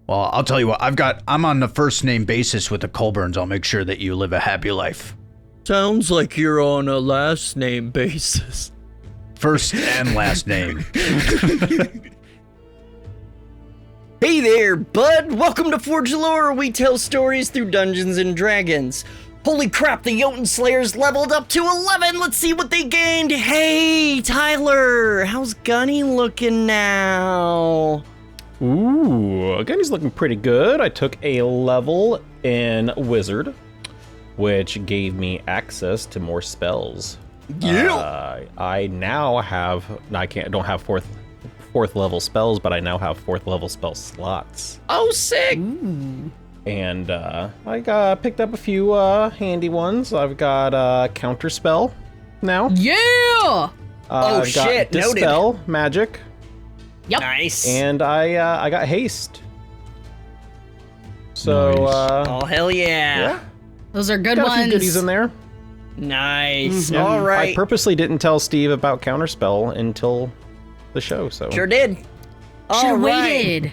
Well, I'll tell you what, I'm on the first name basis with the Colburns. I'll make sure that you live a happy life. Sounds like you're on a last name basis. First and last name. Hey there, bud! Welcome to Forge Lore, where we tell stories through Dungeons and Dragons. Holy crap, the Jotun Slayers leveled up to 11! Let's see what they gained! Hey, Tyler! How's Gunne looking now? Ooh, Gunne's looking pretty good. I took a level in Wizard, which gave me access to more spells. Yeah! I now have, don't have fourth level spells, but I now have fourth level spell slots. Oh, sick! Ooh. And I picked up a few handy ones. I've got counter spell now. Yeah! I've got dispel magic. Yep. Nice. And I got haste. So Nice. Oh, hell yeah. Those are good Got a ones. few goodies in there. Nice. Yeah. All right. I purposely didn't tell Steve about counterspell until the show, so. Sure did. Should All have right. waited.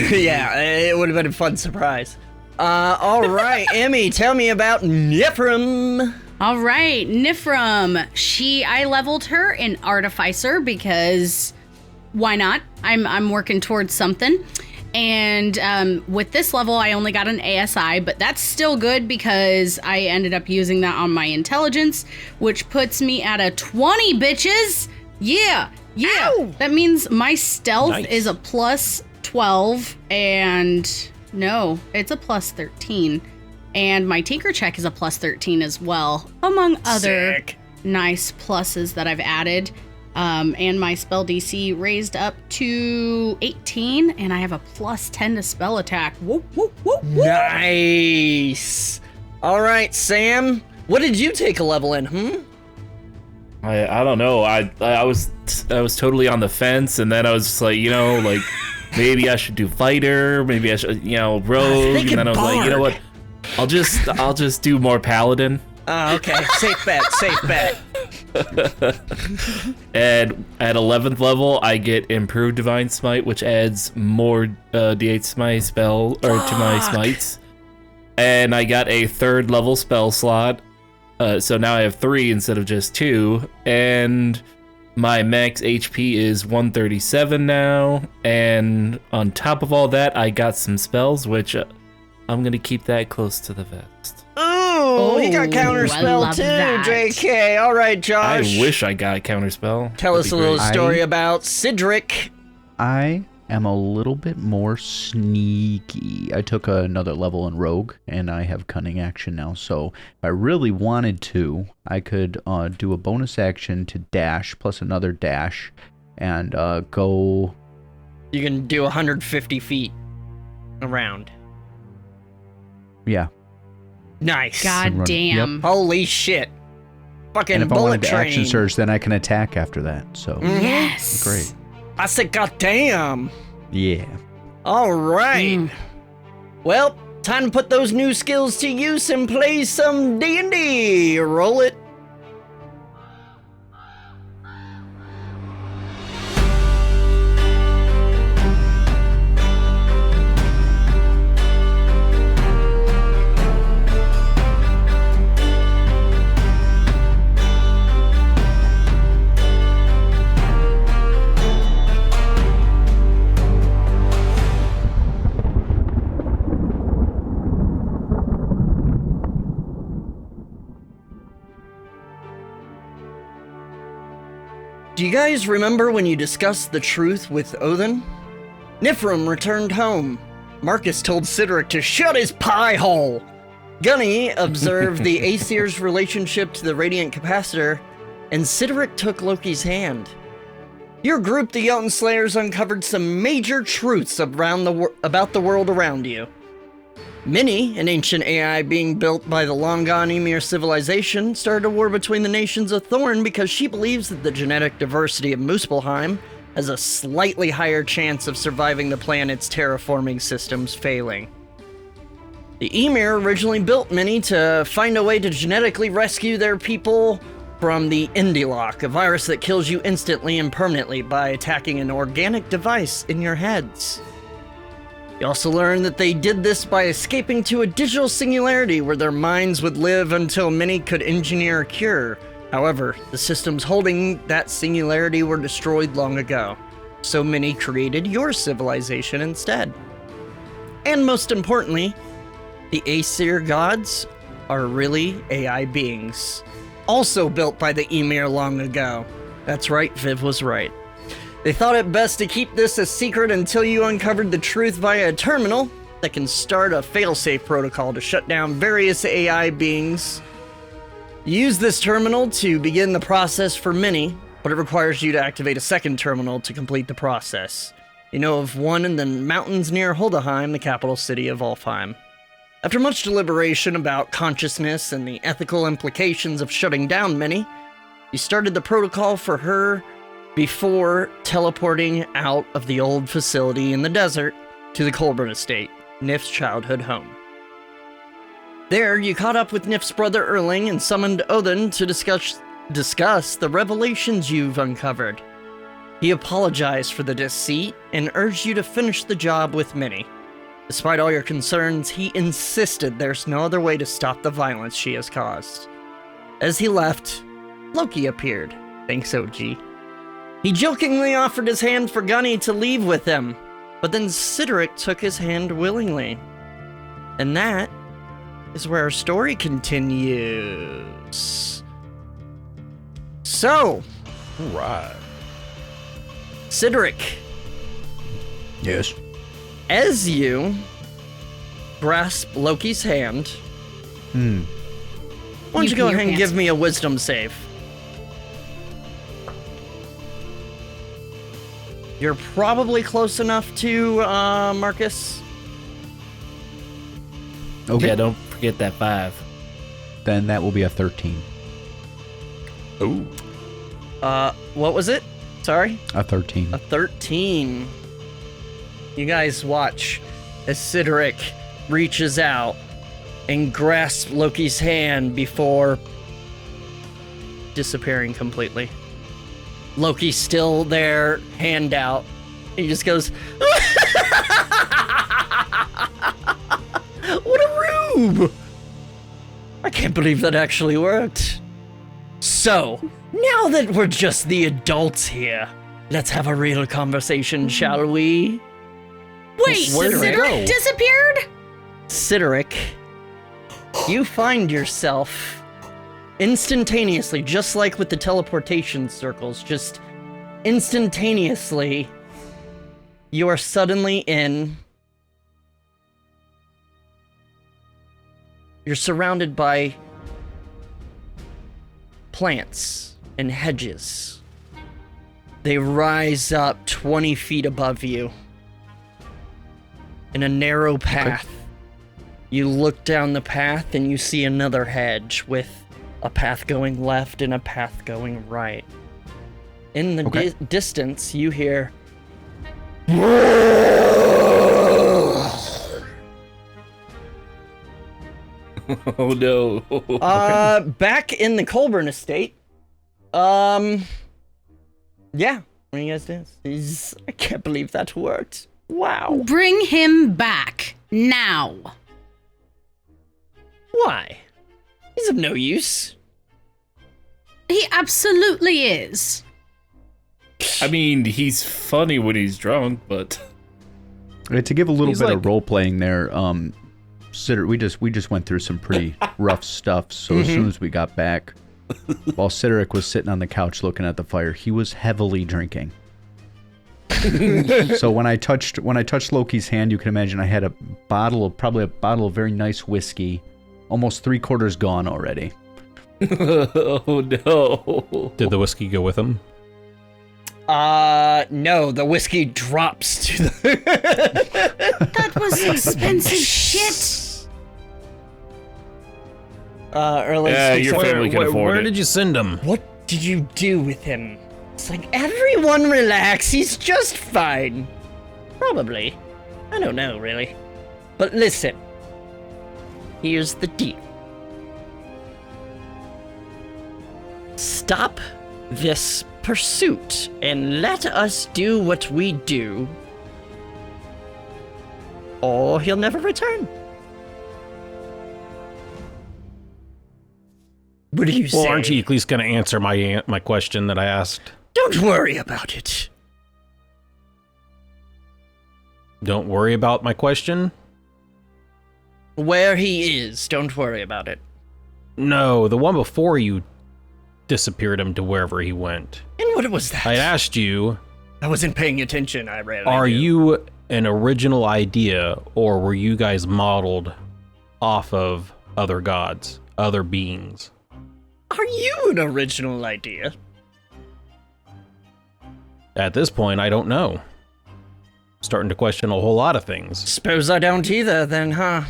Yeah, it would have been a fun surprise. All right, Emmy, tell me about Nifrim. All right, Nifrim. I leveled her in Artificer because why not? I'm working towards something. And with this level, I only got an ASI, but that's still good because I ended up using that on my intelligence, which puts me at a 20, bitches. Yeah. Ow! That means my stealth Nice. is a plus 12 and no, it's a plus 13. And my tinker check is a plus 13 as well, among other Sick. nice pluses that I've added. And my spell DC raised up to 18, and I have a plus 10 to spell attack. Whoop, whoop, whoop, whoop. Nice. All right, Sam, what did you take a level in, I don't know. I was totally on the fence, and then I was just like, like maybe I should do fighter, maybe I should, rogue, and then I was like, you know what? I'll just do more paladin. Oh, okay. Safe bet. And at 11th level, I get improved divine smite, which adds more d8 to my spell or to my smites. And I got a 3rd level spell slot. So now I have 3 instead of just 2, and my max HP is 137 now, and on top of all that, I got some spells, which I'm gonna keep that close to the vest. Ooh, he got I counterspell love too, that. JK. All right, Josh. I wish I got a counterspell. Tell That'd us be a little great. story about Cydorik. I am a little bit more sneaky. I took another level in Rogue, and I have Cunning action now. So if I really wanted to, I could do a bonus action to dash plus another dash, and go. You can do 150 feet around. Yeah. Nice. God Run- damn. Holy shit. Fucking And if I bullet wanted to train. action surge, then I can attack after that. So Yes. great. I said, God damn. Yeah. All right. Well, time to put those new skills to use and play some D&D. Roll it. Do you guys remember when you discussed the truth with Odin? Nifrim returned home. Marcus told Cydorik to shut his pie hole. Gunne observed the Aesir's relationship to the radiant capacitor, and Cydorik took Loki's hand. Your group, the Jotun Slayers, uncovered some major truths about the world around you. Minnie, an ancient AI being built by the long-gone Emir civilization, started a war between the nations of Thorn because she believes that the genetic diversity of Muspelheim has a slightly higher chance of surviving the planet's terraforming systems failing. The Emir originally built Minnie to find a way to genetically rescue their people from the Indilock, a virus that kills you instantly and permanently by attacking an organic device in your heads. You also learn that they did this by escaping to a digital singularity where their minds would live until many could engineer a cure. However, the systems holding that singularity were destroyed long ago, so many created your civilization instead. And most importantly, the Aesir gods are really AI beings, also built by the Emir long ago. That's right, Viv was right. They thought it best to keep this a secret until you uncovered the truth via a terminal that can start a failsafe protocol to shut down various AI beings. Use this terminal to begin the process for many, but it requires you to activate a second terminal to complete the process. You know of one in the mountains near Huldaheim, the capital city of Alfheim. After much deliberation about consciousness and the ethical implications of shutting down many, you started the protocol for her before teleporting out of the old facility in the desert to the Colburn estate, Nif's childhood home. There, you caught up with Nif's brother Erling and summoned Odin to discuss the revelations you've uncovered. He apologized for the deceit and urged you to finish the job with Minnie. Despite all your concerns, he insisted there's no other way to stop the violence she has caused. As he left, Loki appeared. Thanks, OG. He jokingly offered his hand for Gunne to leave with him, but then Cydorik took his hand willingly. And that is where our story continues. So, Right. Cydorik, Yes. as you grasp Loki's hand, why don't you You go pee your ahead and pants. give me a wisdom save? You're probably close enough to Marcus. Okay. Yeah, don't forget that 5. Then that will be a 13. Ooh. What was it? Sorry? A 13. A 13. You guys watch as Cydorik reaches out and grasps Loki's hand before disappearing completely. Loki's still there, hand out. He just goes, what a rube! I can't believe that actually worked. So, now that we're just the adults here, let's have a real conversation, shall we? Wait, Where did it Cydorik go? disappeared? Cydorik, you find yourself instantaneously, just like with the teleportation circles, just instantaneously, you are suddenly you're surrounded by plants and hedges. They rise up 20 feet above you in a narrow path. You look down the path and you see another hedge with a path going left and a path going right. In the distance, you hear Oh no. back in the Colburn estate. Yeah. What do you guys do? I can't believe that worked. Wow. Bring him back now. Why? He's of no use. He absolutely is. I mean, he's funny when he's drunk, but To give a little He's bit like- of role playing there, Cydorik, we just went through some pretty rough stuff. So as soon as we got back, while Cydorik was sitting on the couch looking at the fire, he was heavily drinking. So when I touched Loki's hand, you can imagine I had probably a bottle of very nice whiskey, almost 3/4 gone already. oh no. Did the whiskey go with him? No, the whiskey drops to the... That was expensive shit. Early Yeah, speaks your up. family can afford where it. did you send him? What did you do with him? It's like, everyone relax, he's just fine. Probably. I don't know, really. But listen. Here's the deal. Stop this pursuit and let us do what we do. or he'll never return. What do you say? Well, aren't you at least going to answer my question that I asked? Don't worry about it. Don't worry about my question? Where he is, don't worry about it. No, the one before you disappeared him to wherever he went. And what was that? I asked you, I wasn't paying attention, I read. are you an original idea, or were you guys modeled off of other gods, other beings? Are you an original idea? At this point, I don't know. Starting to question a whole lot of things. Suppose I don't either, then, huh?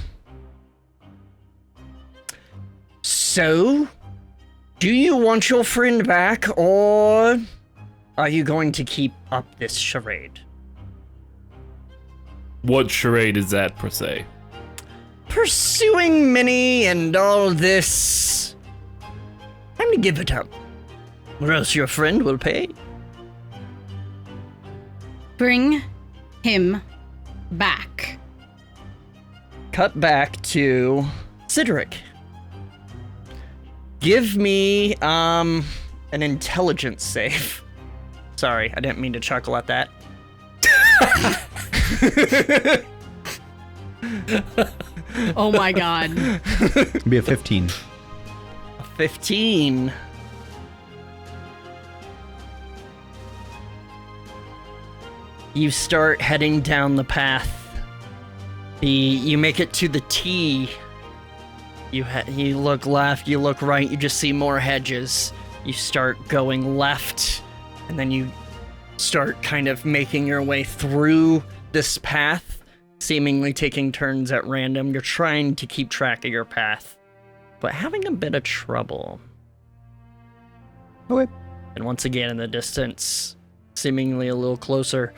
So, do you want your friend back, or are you going to keep up this charade? What charade is that, per se? Pursuing Minnie and all this. Time to give it up, or else your friend will pay. Bring him back. Cut back to Cydorik. Give me, an intelligence save. Sorry, I didn't mean to chuckle at that. Oh my god. Be a 15. 15. You start heading down the path. You make it to the T. You look left, you look right, you just see more hedges. You start going left, and then you start kind of making your way through this path, seemingly taking turns at random. You're trying to keep track of your path, but having a bit of trouble. Okay. And once again in the distance, seemingly a little closer.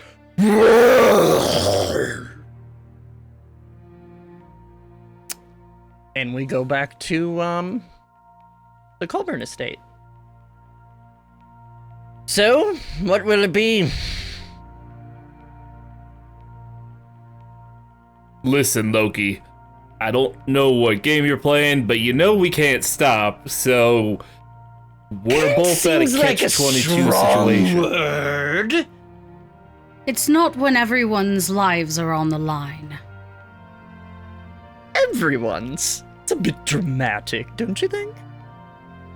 And we go back to the Colburn estate. So, what will it be? Listen, Loki, I don't know what game you're playing, but you know we can't stop, so we're both at a catch-22 situation. Word. It's not when everyone's lives are on the line. Everyone's. It's a bit dramatic, don't you think?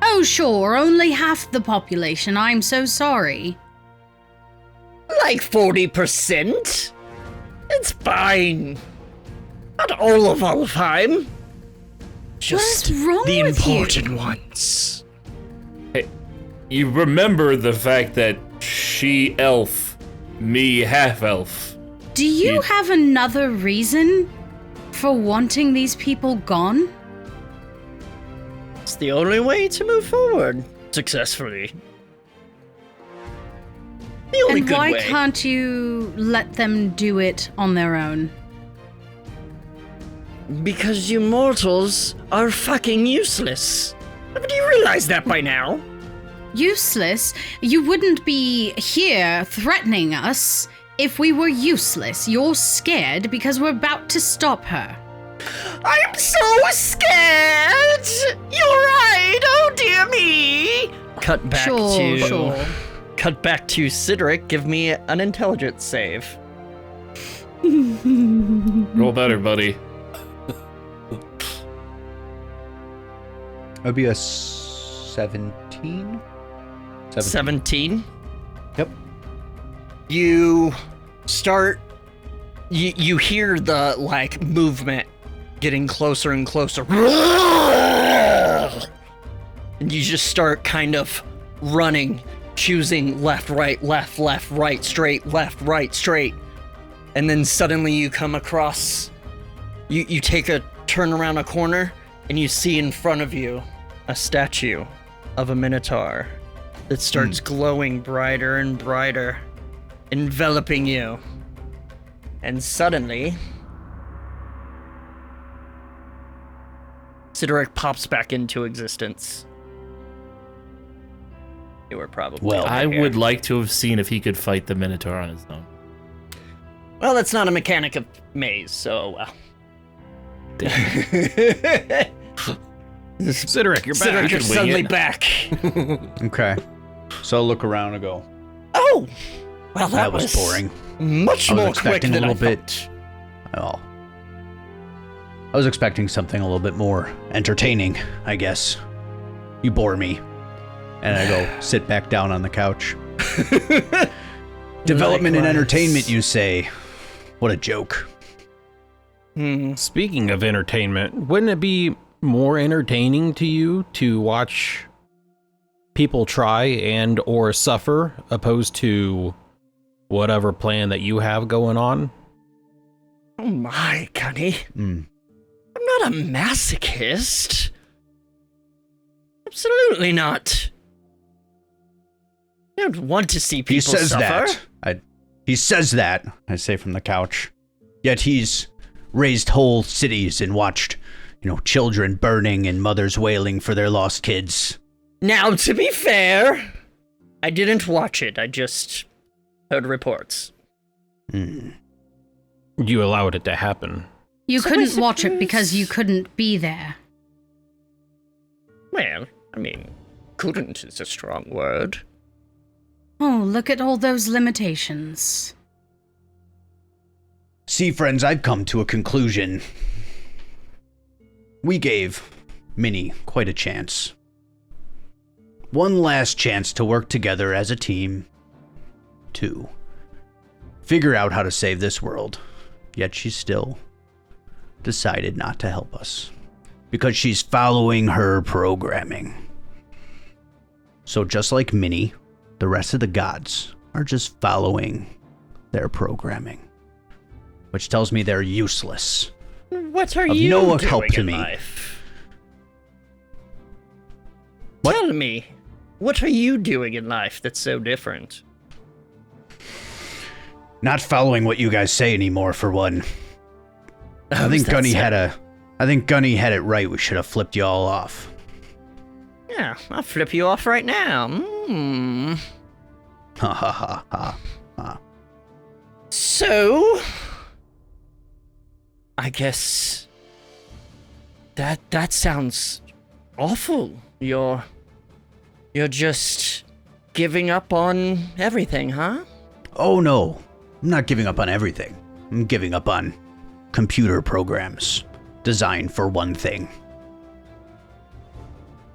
Oh, sure, only half the population. I'm so sorry. Like 40%? It's fine. Not all of our time. Just What is wrong the with you? important ones. Hey, you remember the fact that she elf, me half elf. Do you have another reason for wanting these people gone? It's the only way to move forward successfully. The only And good why way. can't you let them do it on their own? Because you mortals are fucking useless. Haven't you realized that by now? Useless? You wouldn't be here threatening us if we were useless. You're scared because we're about to stop her. I'm so scared! You're right! Oh dear me! Cut back Sure. Cut back to Cydorik. Give me an intelligence save. Roll better, buddy. That'd be a 17? 17. Yep. You start. You hear the like movement getting closer and closer, and you just start kind of running, choosing left, right, straight, left, right, straight, and then suddenly you come across. You take a turn around a corner, and you see in front of you a statue of a minotaur that starts glowing brighter and brighter, enveloping you. And suddenly, Cydorik pops back into existence. You were probably Well, over I here. would like to have seen if he could fight the Minotaur on his own. Well, that's not a mechanic of maze, so well. Cydorik, you're back. Cydorik, you're suddenly back. Okay. So I look around and go, Oh! Well, that was boring. Much I was more quick expecting than a I little bit. thought. Oh. I was expecting something a little bit more entertaining, I guess. You bore me. And I go sit back down on the couch. Development and Likewise. entertainment, you say. What a joke. Speaking of entertainment, wouldn't it be more entertaining to you to watch people try and or suffer opposed to whatever plan that you have going on? Oh my, Gunne. Mm. I'm not a masochist. Absolutely not. I don't want to see people He says suffer. that. He says that, I say from the couch. Yet he's raised whole cities and watched, children burning and mothers wailing for their lost kids. Now, to be fair, I didn't watch it. I just heard reports. Mm. You allowed it to happen. You So couldn't I watch it suppose- because you couldn't be there. Well, I mean, couldn't is a strong word. Oh, look at all those limitations. See, friends, I've come to a conclusion. We gave Minnie quite a chance. One last chance to work together as a team to figure out how to save this world. Yet she still decided not to help us because she's following her programming. So just like Minnie, the rest of the gods are just following their programming, which tells me they're useless. What are Of you no doing help to in me. life? What? Tell me, what are you doing in life that's so different? Not following what you guys say anymore, for one. I think Gunne had it right. We should have flipped you all off. Yeah, I'll flip you off right now. Ha ha ha ha ha. So, I guess that sounds awful. You're just giving up on everything, huh? Oh no, I'm not giving up on everything. I'm giving up on computer programs designed for one thing.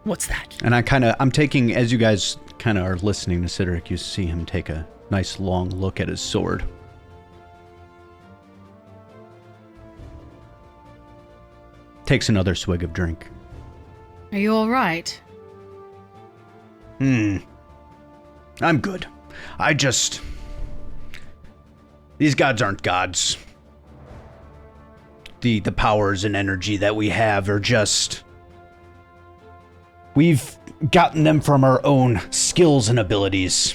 What's that? And I'm taking, as you guys kind of are listening to Cydorik, you see him take a nice long look at his sword. Takes another swig of drink. Are you alright? I'm good. These gods aren't gods. The powers and energy that we have are just... We've gotten them from our own skills and abilities.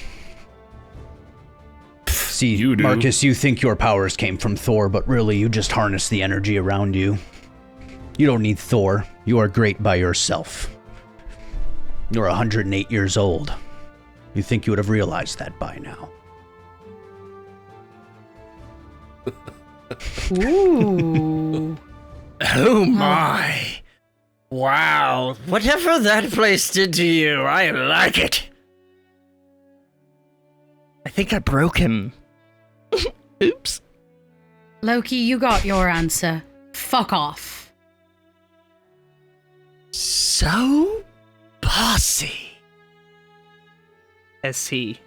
See, You do. Marcus, you think your powers came from Thor, but really you just harness the energy around you. You don't need Thor. You are great by yourself. You're 108 years old. You think you would have realized that by now. Ooh. Oh my. Wow. Whatever that place did to you, I like it. I think I broke him. Oops. Loki, you got your answer. Fuck off. So bossy. As he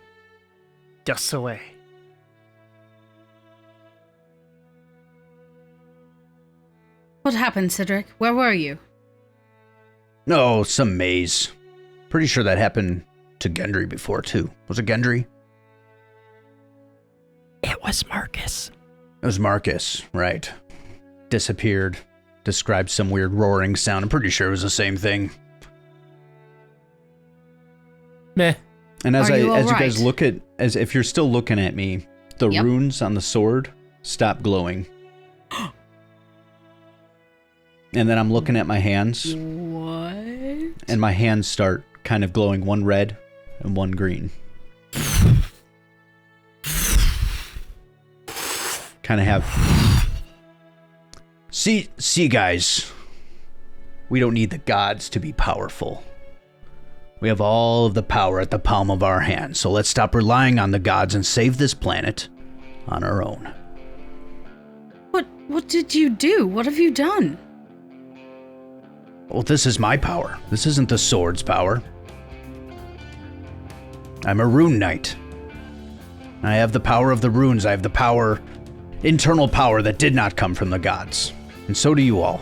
dusts away. What happened, Cydorik? Where were you? No, some maze. Pretty sure that happened to Gendry before, too. Was it Gendry? It was Marcus. It was Marcus, right. Disappeared. Described some weird roaring sound. I'm pretty sure it was the same thing. Meh. And as Are you you alright? guys look at, as if you're still looking at me, the Yep. runes on the sword stop glowing. And then I'm looking at my hands, What? and my hands start kind of glowing, one red and one green. kind of have... See, guys. We don't need the gods to be powerful. We have all of the power at the palm of our hands, so let's stop relying on the gods and save this planet on our own. What did you do? What have you done? Well, this is my power. This isn't the sword's power. I'm a rune knight. I have the power of the runes. I have the power, internal power that did not come from the gods. And so do you all.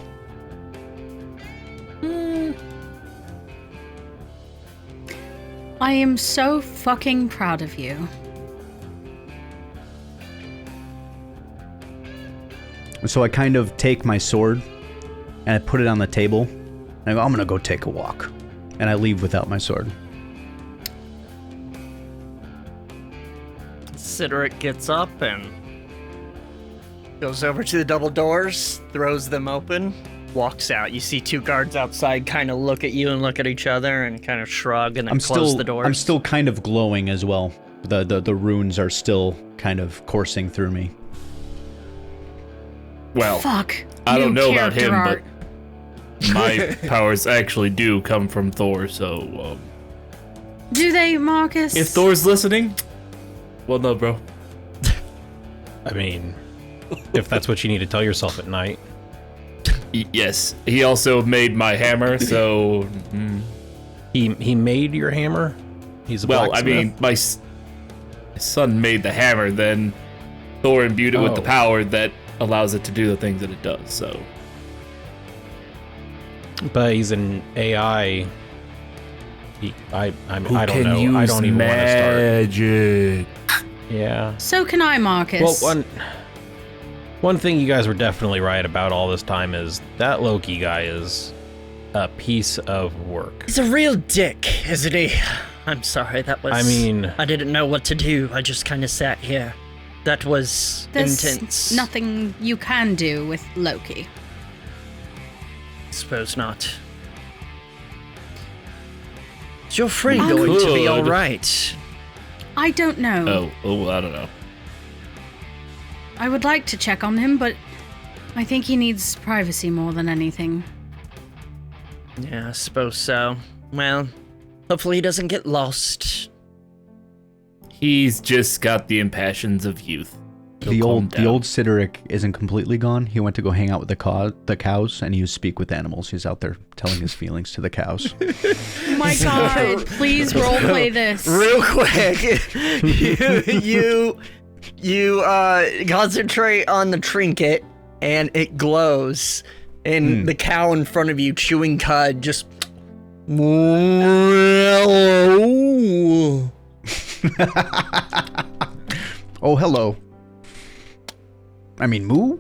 I am so fucking proud of you. So I kind of take my sword and I put it on the table. And I go, I'm going to go take a walk. And I leave without my sword. Cydorik gets up and goes over to the double doors, throws them open, walks out. You see two guards outside kind of look at you and look at each other and kind of shrug and then close the doors. I'm still kind of glowing as well. The runes are still kind of coursing through me. Well, Fuck. I don't know about character him, art. but my powers actually do come from Thor, so... Do they, Marcus? if Thor's listening, well, no, bro. I mean, if that's what you need to tell yourself at night. Yes, he also made my hammer, so... He made your hammer? He's a Well, I blacksmith? mean, my son made the hammer, then Thor imbued it with the Oh. power that allows it to do the things that it does, so... But he's an AI. I don't know. I don't even want to start. magic. Yeah. So can I, Marcus. Well, one thing you guys were definitely right about all this time is that Loki guy is a piece of work. He's a real dick, isn't he? I'm sorry, that was... I mean... I didn't know what to do. I just kind of sat here. That was There's intense. nothing you can do with Loki. Suppose not. Is your friend We going to be could. alright? I don't know. Oh, I don't know. I would like to check on him, but I think he needs privacy more than anything. Yeah, I suppose so. Well, hopefully he doesn't get lost. He's just got the impassions of youth. He'll The calm down. old Cydorik isn't completely gone. He went to go hang out with the cows, and he speak with animals. He's out there telling his feelings to the cows. Oh my god, please roleplay this. Real quick, you concentrate on the trinket, and it glows. And the cow in front of you, chewing cud, just... Oh, hello. I mean, moo?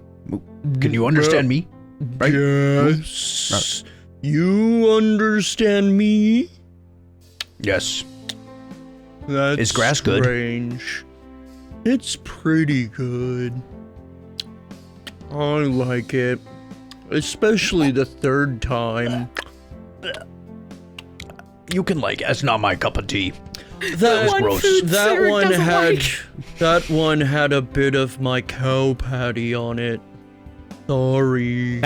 Can you understand me? Right? Yes. You understand me? Yes. That's Is grass good? strange. It's pretty good. I like it. Especially the third time. You can like it. It's not my cup of tea. That one gross. That Cydorik one doesn't had like. that one had a bit of my cow patty on it. Sorry.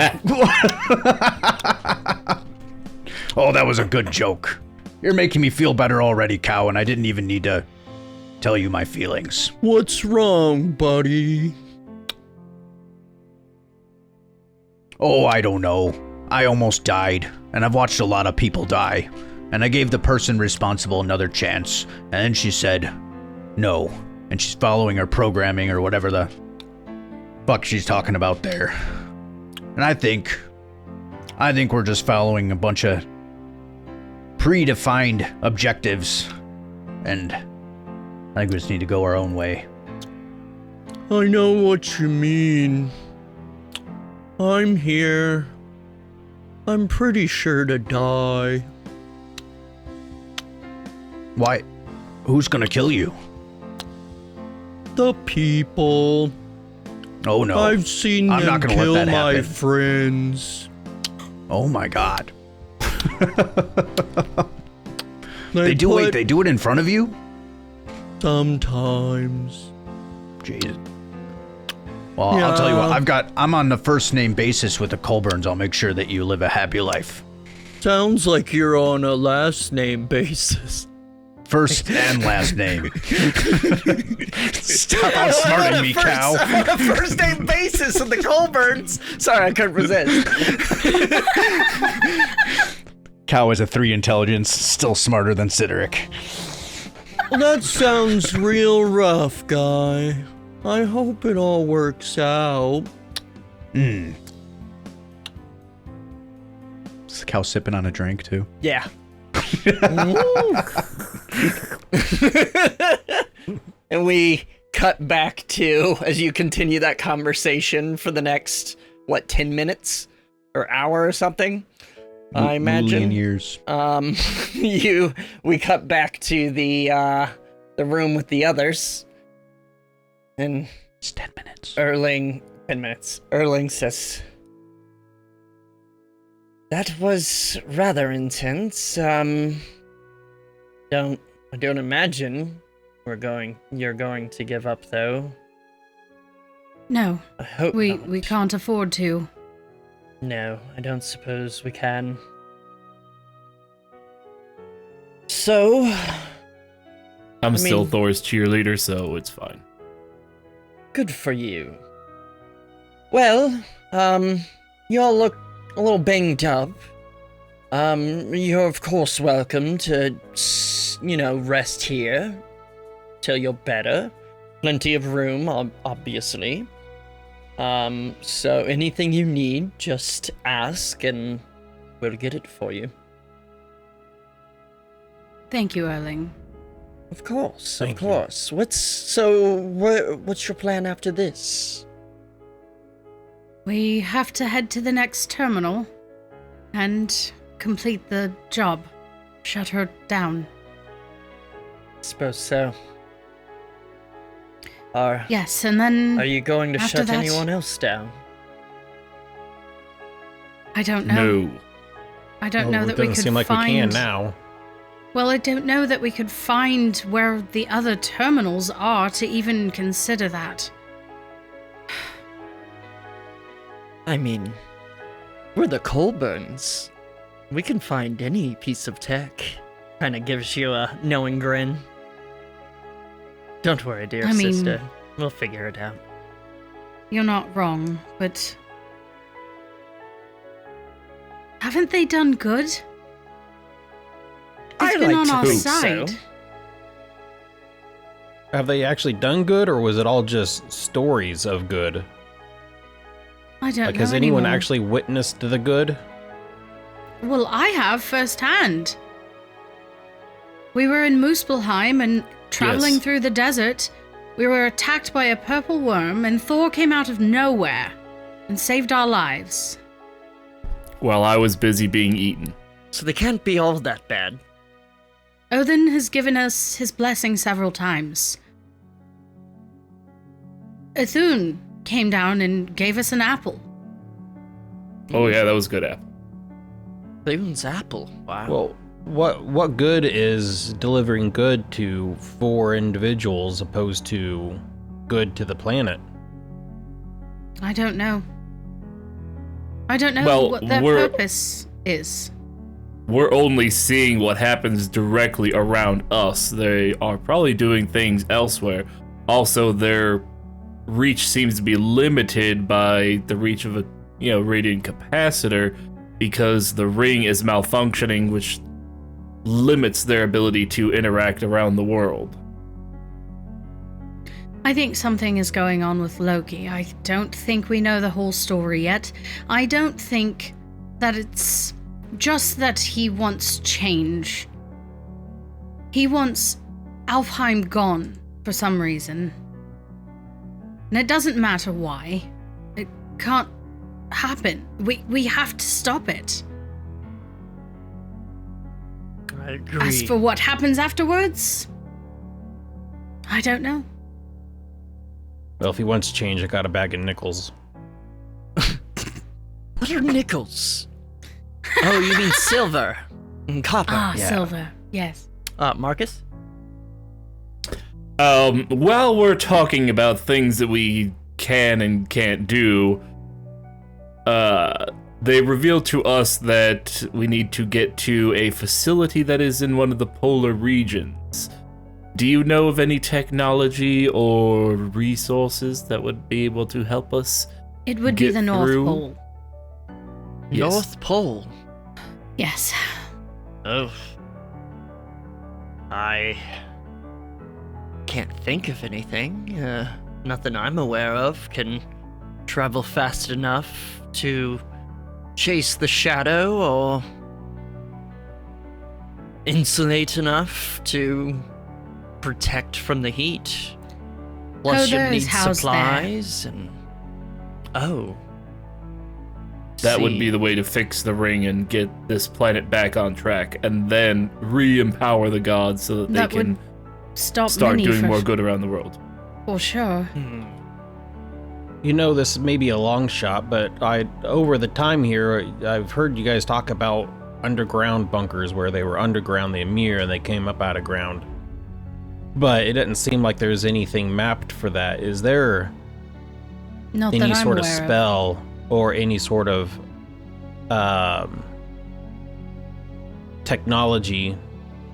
Oh, that was a good joke. You're making me feel better already, cow, and I didn't even need to tell you my feelings. What's wrong, buddy? Oh, I don't know. I almost died, and I've watched a lot of people die. And I gave the person responsible another chance, and then she said no. And she's following her programming or whatever the fuck she's talking about there. And I think we're just following a bunch of predefined objectives, and I think we just need to go our own way. I know what you mean. I'm here. I'm pretty sure to die. Why? Who's gonna kill you? The people. Oh no. I've seen I'm them not gonna let kill that my happen. friends. Oh my god. They do put they do it in front of you? sometimes. Jesus. Well, I'll tell you what, I'm on the first name basis with the Colburns. I'll make sure that you live a happy life. Sounds like you're on a last name basis. First and last name. Stop outsmarting me, cow. On a first name basis with the Colburns. Sorry, I couldn't resist. Cow is a 3 intelligence, still smarter than Cydorik. Well, that sounds real rough, guy. I hope it all works out. Is the cow sipping on a drink, too? Yeah. And we cut back to, as you continue that conversation for the next, 10 minutes? Or hour or something? I imagine. Million years. We cut back to the room with the others. And it's 10 minutes. 10 minutes. Erling says, that was rather intense. I don't imagine you're going to give up, though. No, I hope we not. can't afford to. No, I don't suppose we can. So, I'm still Thor's cheerleader, so it's fine. good for you. Well, you all look a little banged up. You're of course welcome to, rest here till you're better. Plenty of room, obviously. So anything you need, just ask and we'll get it for you. Thank you, Erling. Of course, Thank of course. What's your plan after this? We have to head to the next terminal and complete the job. Shut her down. Suppose so. Yes, and then Are you going to after shut that- anyone else down? I don't know. No. I don't Well, know that it doesn't we could seem like find. we can now. Well, I don't know that we could find where the other terminals are to even consider that. I mean, we're the Colburns. We can find any piece of tech. Kinda gives you a knowing grin. Don't worry, dear I mean- sister. We'll figure it out. You're not wrong, but haven't they done good? I They've been like on to our think side. so. Have they actually done good, or was it all just stories of good? I don't Like, know has anyone anymore. actually witnessed the good? Well, I have firsthand. We were in Muspelheim and traveling Yes. through the desert. We were attacked by a purple worm, and Thor came out of nowhere and saved our lives. While I was busy being eaten. So they can't be all that bad. Odin has given us his blessing several times. Ithun came down and gave us an apple. Oh yeah, that was good apple. Thun's apple. Wow. Well, what good is delivering good to 4 individuals opposed to good to the planet? I don't know. I don't know Well, what their we're- purpose is. We're only seeing what happens directly around us. They are probably doing things elsewhere. Also, their reach seems to be limited by the reach of a, radiant capacitor, because the ring is malfunctioning, which limits their ability to interact around the world. I think something is going on with Loki. I don't think we know the whole story yet. I don't think that it's just that he wants change. He wants Alfheim gone for some reason. And it doesn't matter why. It can't happen. We have to stop it. I agree. As for what happens afterwards, I don't know. Well, if he wants change, I got a bag of nickels. What are nickels? Oh, you mean silver and copper? Ah, yeah. silver. Yes. Marcus? While we're talking about things that we can and can't do, they revealed to us that we need to get to a facility that is in one of the polar regions. Do you know of any technology or resources that would be able to help us? It would be Get the North through. Pole. Yes. North Pole. Yes. Oh. I can't think of anything. Nothing I'm aware of can travel fast enough to chase the shadow or insulate enough to protect from the heat. Plus, Coda you is need housed supplies and. Oh. That would See. be the way to fix the ring and get this planet back on track, and then re-empower the gods so that they That can would stop start many doing for, more good around the world. for sure. Hmm. You know, this may be a long shot, but over the time here, I've heard you guys talk about underground bunkers where they were underground the Emir and they came up out of ground. But it doesn't seem like there's anything mapped for that. Is there Not that any I'm sort of aware spell or any sort of technology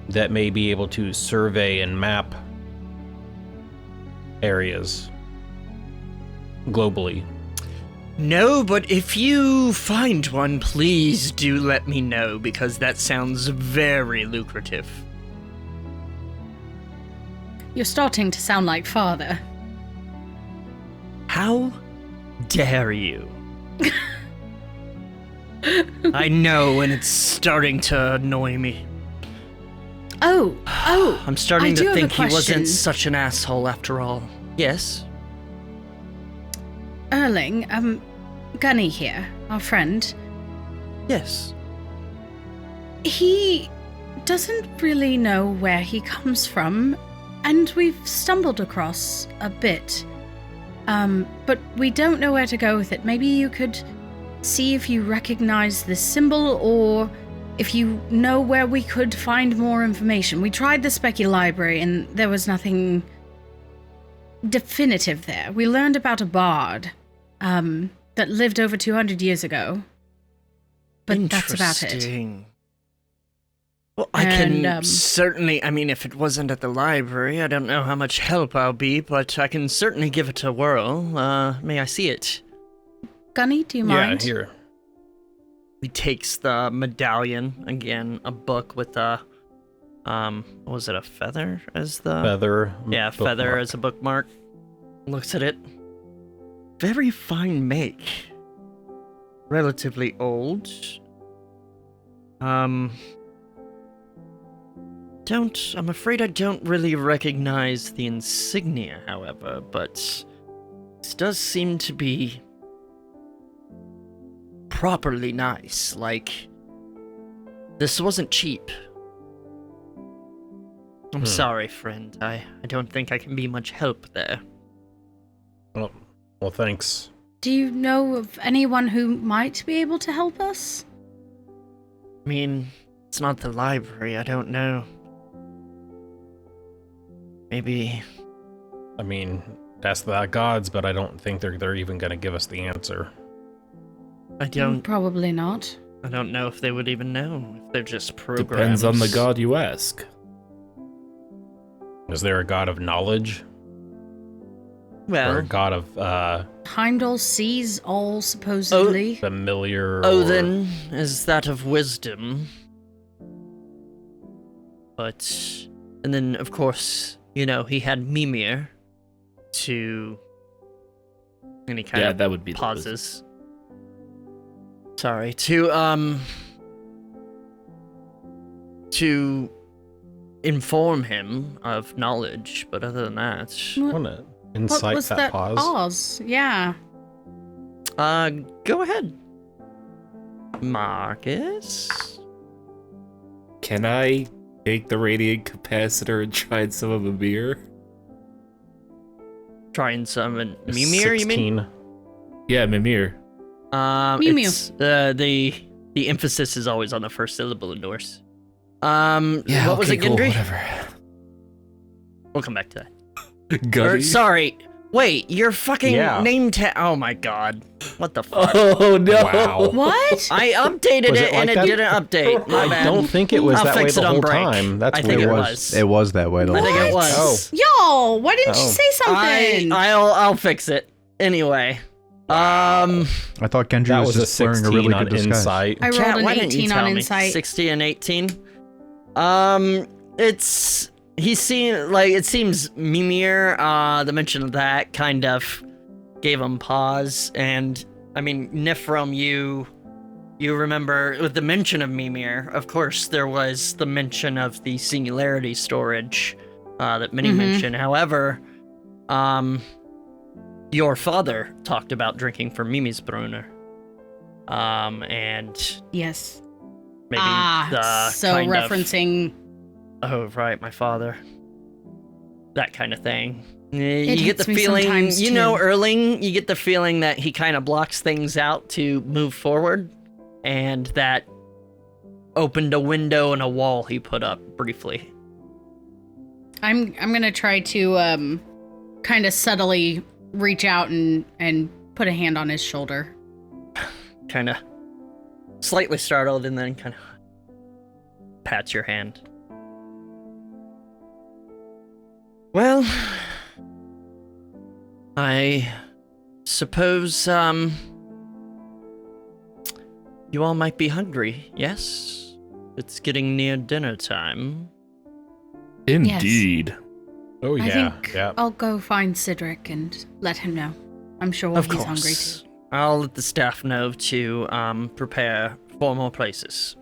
that may be able to survey and map areas globally? No, but if you find one, please do let me know, because that sounds very lucrative. You're starting to sound like father. How dare you? I know, and it's starting to annoy me. Oh, I'm starting I do to have a think he question. wasn't such an asshole after all. Yes? Erling, Gunne here, our friend. Yes. He doesn't really know where he comes from, and we've stumbled across a bit. But we don't know where to go with it. Maybe you could see if you recognize this symbol, or if you know where we could find more information. We tried the Specky Library, and there was nothing definitive there. We learned about a bard that lived over 200 years ago, but that's about it. Interesting. Well, I can And, certainly, I mean, if it wasn't at the library, I don't know how much help I'll be, but I can certainly give it a whirl. May I see it? Gunne, do you mind? Yeah, here. He takes the medallion, again, a book with a, what was it, a feather as the... Feather. Yeah, feather bookmark. as a bookmark. Looks at it. Very fine make. Relatively old. I'm afraid I don't really recognize the insignia, however, but this does seem to be properly nice. Like, this wasn't cheap. I'm sorry, friend. I don't think I can be much help there. Well, thanks. Do you know of anyone who might be able to help us? I mean, it's not the library, I don't know. Maybe... I mean, ask the gods, but I don't think they're even going to give us the answer. I don't Probably not. know if they would even know, if they're just programs. Depends on the god you ask. Is there a god of knowledge? Or Well, a god of Heimdall sees all, supposedly. familiar? Odin is that of wisdom. But... And then, of course, you know, he had Mimir to... And he kind Yeah, of that would be the pauses. Sorry, to inform him of knowledge, but other than that, I want to What incite was that that pause. pause? Yeah. go ahead, Marcus. Can I take the radiant capacitor and try some of a beer? Trying some Mimir, you mean? 16. Yeah, Mimir. Mew It's the emphasis is always on the first syllable in Norse. Yeah, what was it, Gendry? Whatever. We'll come back to that. Gunne? Sorry, Wait, your fucking Yeah. name tag. Oh my god. What the fuck? Oh no! Wow. What? I updated Was it it and like it that? didn't update. My I bad. don't think it was I'll that way fix the it on whole break. time. That's I think weird. it It was. was that way the I whole think time. it was. Oh. Y'all, why didn't you Oh. say something? I'll fix it. Anyway. I thought Genji That was was a just wearing a 16 really on good disguise. insight. I Chat, rolled an why didn't you 18 tell on me? insight. 60 and 18. It seems Mimir, the mention of that kind of gave him pause. And I mean, Nifrim, you remember with the mention of Mimir, of course, there was the mention of the singularity storage that Minnie mentioned. However, your father talked about drinking from Mimi's Brunner. And Yes. maybe the so kind of- referencing. oh, right, my father. That kind of thing. You It get the hits me feeling, sometimes, you know, too. Erling, you get the feeling that he kind of blocks things out to move forward, and that opened a window and a wall he put up briefly. I'm gonna try to kind of subtly reach out and put a hand on his shoulder. Kind of slightly startled, and then kind of pats your hand. Well, I suppose, you all might be hungry, yes? It's getting near dinner time. Indeed. Oh, I yeah. think Yeah. I'll go find Cydorik and let him know. I'm sure he's hungry too. I'll let the staff know to prepare 4 more places.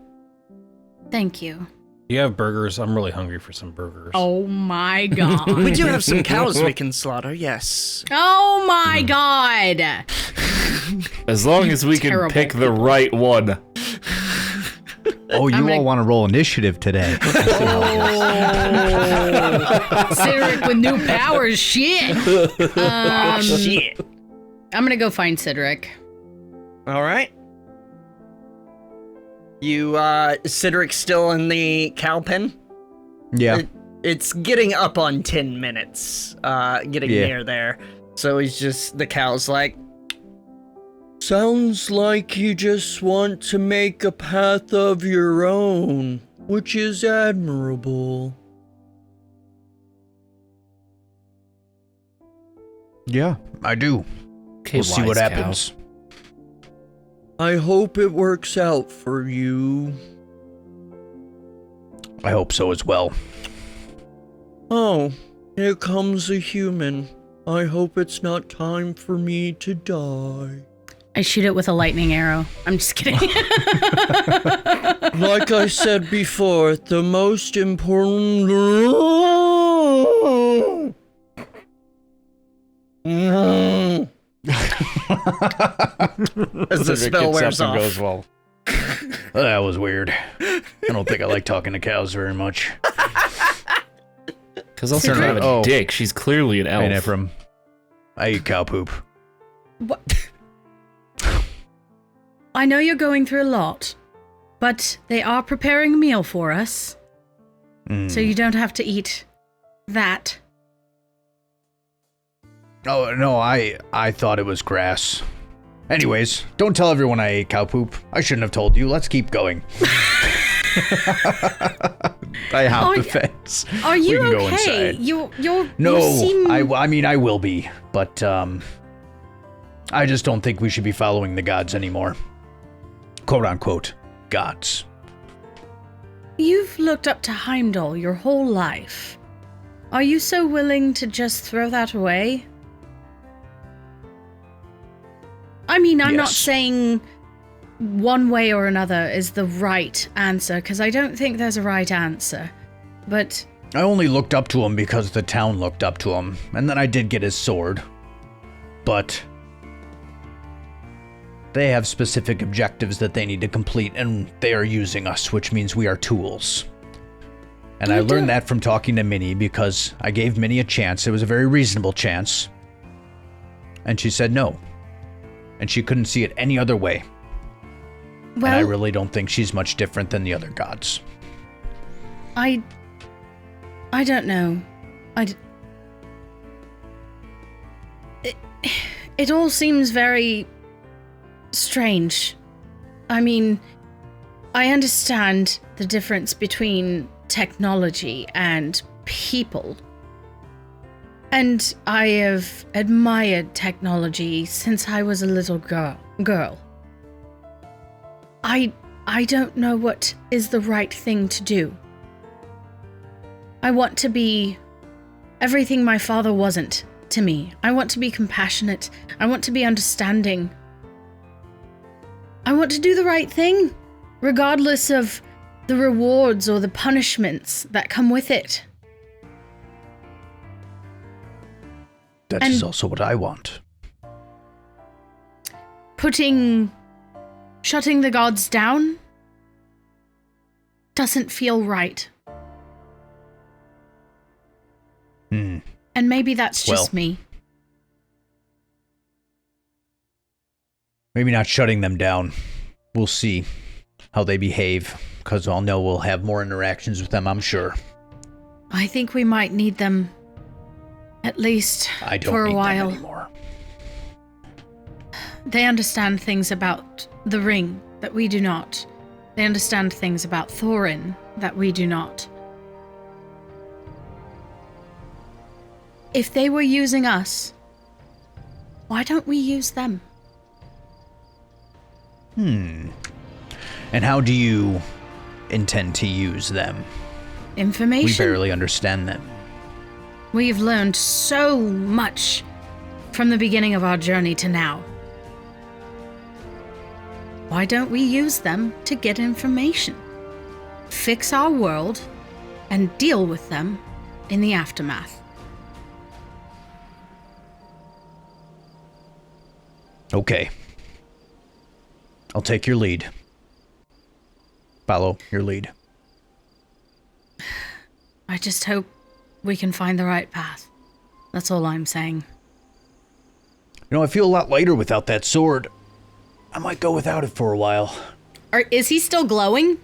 Thank you. You have burgers? I'm really hungry for some burgers. Oh my god. We do have some cows we can slaughter, yes. Oh my god. As long as we can Terrible pick the right one. Oh, you all want to roll initiative today. Cydorik with new powers, shit. Shit. I'm gonna go find Cydorik. All right. You, Cydorik still in the cow pen? Yeah. It's getting up on 10 minutes, getting near there. So he's just, the cow's like, sounds like you just want to make a path of your own, which is admirable. Yeah, I do. Okay, We'll see what wise cow. happens. I hope it works out for you. I hope so as well. Oh, here comes a human. I hope it's not time for me to die. I shoot it with a lightning arrow. I'm just kidding. Like I said before, the most important... As the spell wears off. Goes well. That was weird. I don't think I like talking to cows very much. Because also not a Oh. dick. She's clearly an elf. Hey, Ephraim. I eat cow poop. What? I know you're going through a lot, but they are preparing a meal for us, so you don't have to eat that. Oh, no, I thought it was grass. Anyways, don't tell everyone I ate cow poop. I shouldn't have told you. Let's keep going. I hopped the fence. Are you We can go okay? inside. You No, seem... I mean, I will be, but, I just don't think we should be following the gods anymore. Quote-unquote, gods. You've looked up to Heimdall your whole life. Are you so willing to just throw that away? I mean, I'm not Yes. saying one way or another is the right answer, because I don't think there's a right answer. But I only looked up to him because the town looked up to him, and then I did get his sword. But they have specific objectives that they need to complete, and they are using us, which means we are tools. And I learned that from talking to Minnie, because I gave Minnie a chance. It was a very reasonable chance. And she said no. And she couldn't see it any other way. And I well, really don't think she's much different than the other gods. I don't know. It all seems very strange. I mean, I understand the difference between technology and people. And I have admired technology since I was a little girl. I don't know what is the right thing to do. I want to be everything my father wasn't to me. I want to be compassionate. I want to be understanding. I want to do the right thing, regardless of the rewards or the punishments that come with it. That is also what I want. Shutting the gods down doesn't feel right. And maybe that's just me. Maybe not shutting them down. We'll see how they behave, because I'll know we'll have more interactions with them, I'm sure. I think we might need them, at least I don't for a need while. them anymore. They understand things about the ring that we do not. They understand things about Thorin that we do not. If they were using us, why don't we use them? And how do you intend to use them? Information. We barely understand them. We've learned so much from the beginning of our journey to now. Why don't we use them to get information, fix our world, and deal with them in the aftermath? Okay. I'll take your lead. Follow your lead. I just hope we can find the right path. That's all I'm saying. You know, I feel a lot lighter without that sword. I might go without it for a while. Is he still glowing?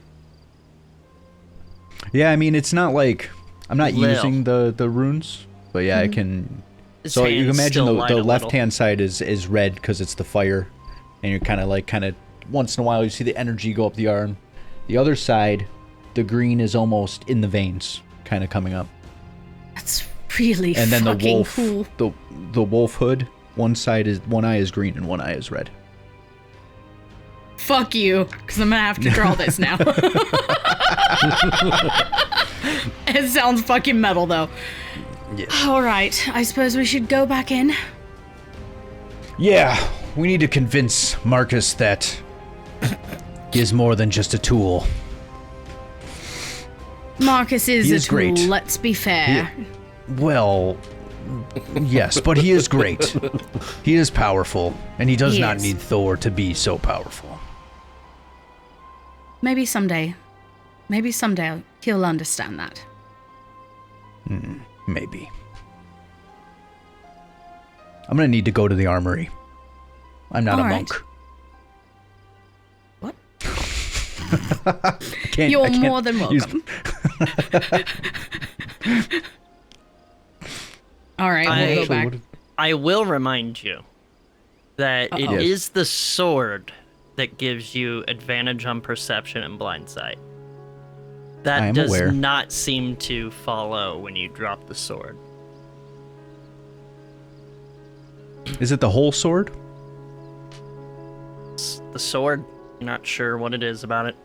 Yeah, I mean, it's not like I'm not Lil. using the runes, but yeah, I can. His So you can hands imagine still light the a left little. hand side is red because it's the fire, and you're kind of once in a while you see the energy go up the arm. The other side, the green is almost in the veins, kind of coming up. That's really And then the fucking wolf, cool. the wolf hood, one eye is green and one eye is red. Fuck you, because I'm gonna have to draw this now. It sounds fucking metal, though. Yeah. All right, I suppose we should go back in. Yeah, we need to convince Marcus that he is more than just a tool. Marcus is He a is tool, great. let's be fair. Well, yes, but he is great. He is powerful, and he does He not is. need Thor to be so powerful. Maybe someday he'll understand that. Maybe. I'm gonna need to go to the armory. I'm not All a right. monk. What? I You're can't more than use- welcome. All right, we'll go back. I will remind you that it Uh-oh. is the sword that gives you advantage on perception and blind sight. I That am does aware. not seem to follow when you drop the sword. Is it the whole sword? It's the sword, not sure what it is about it.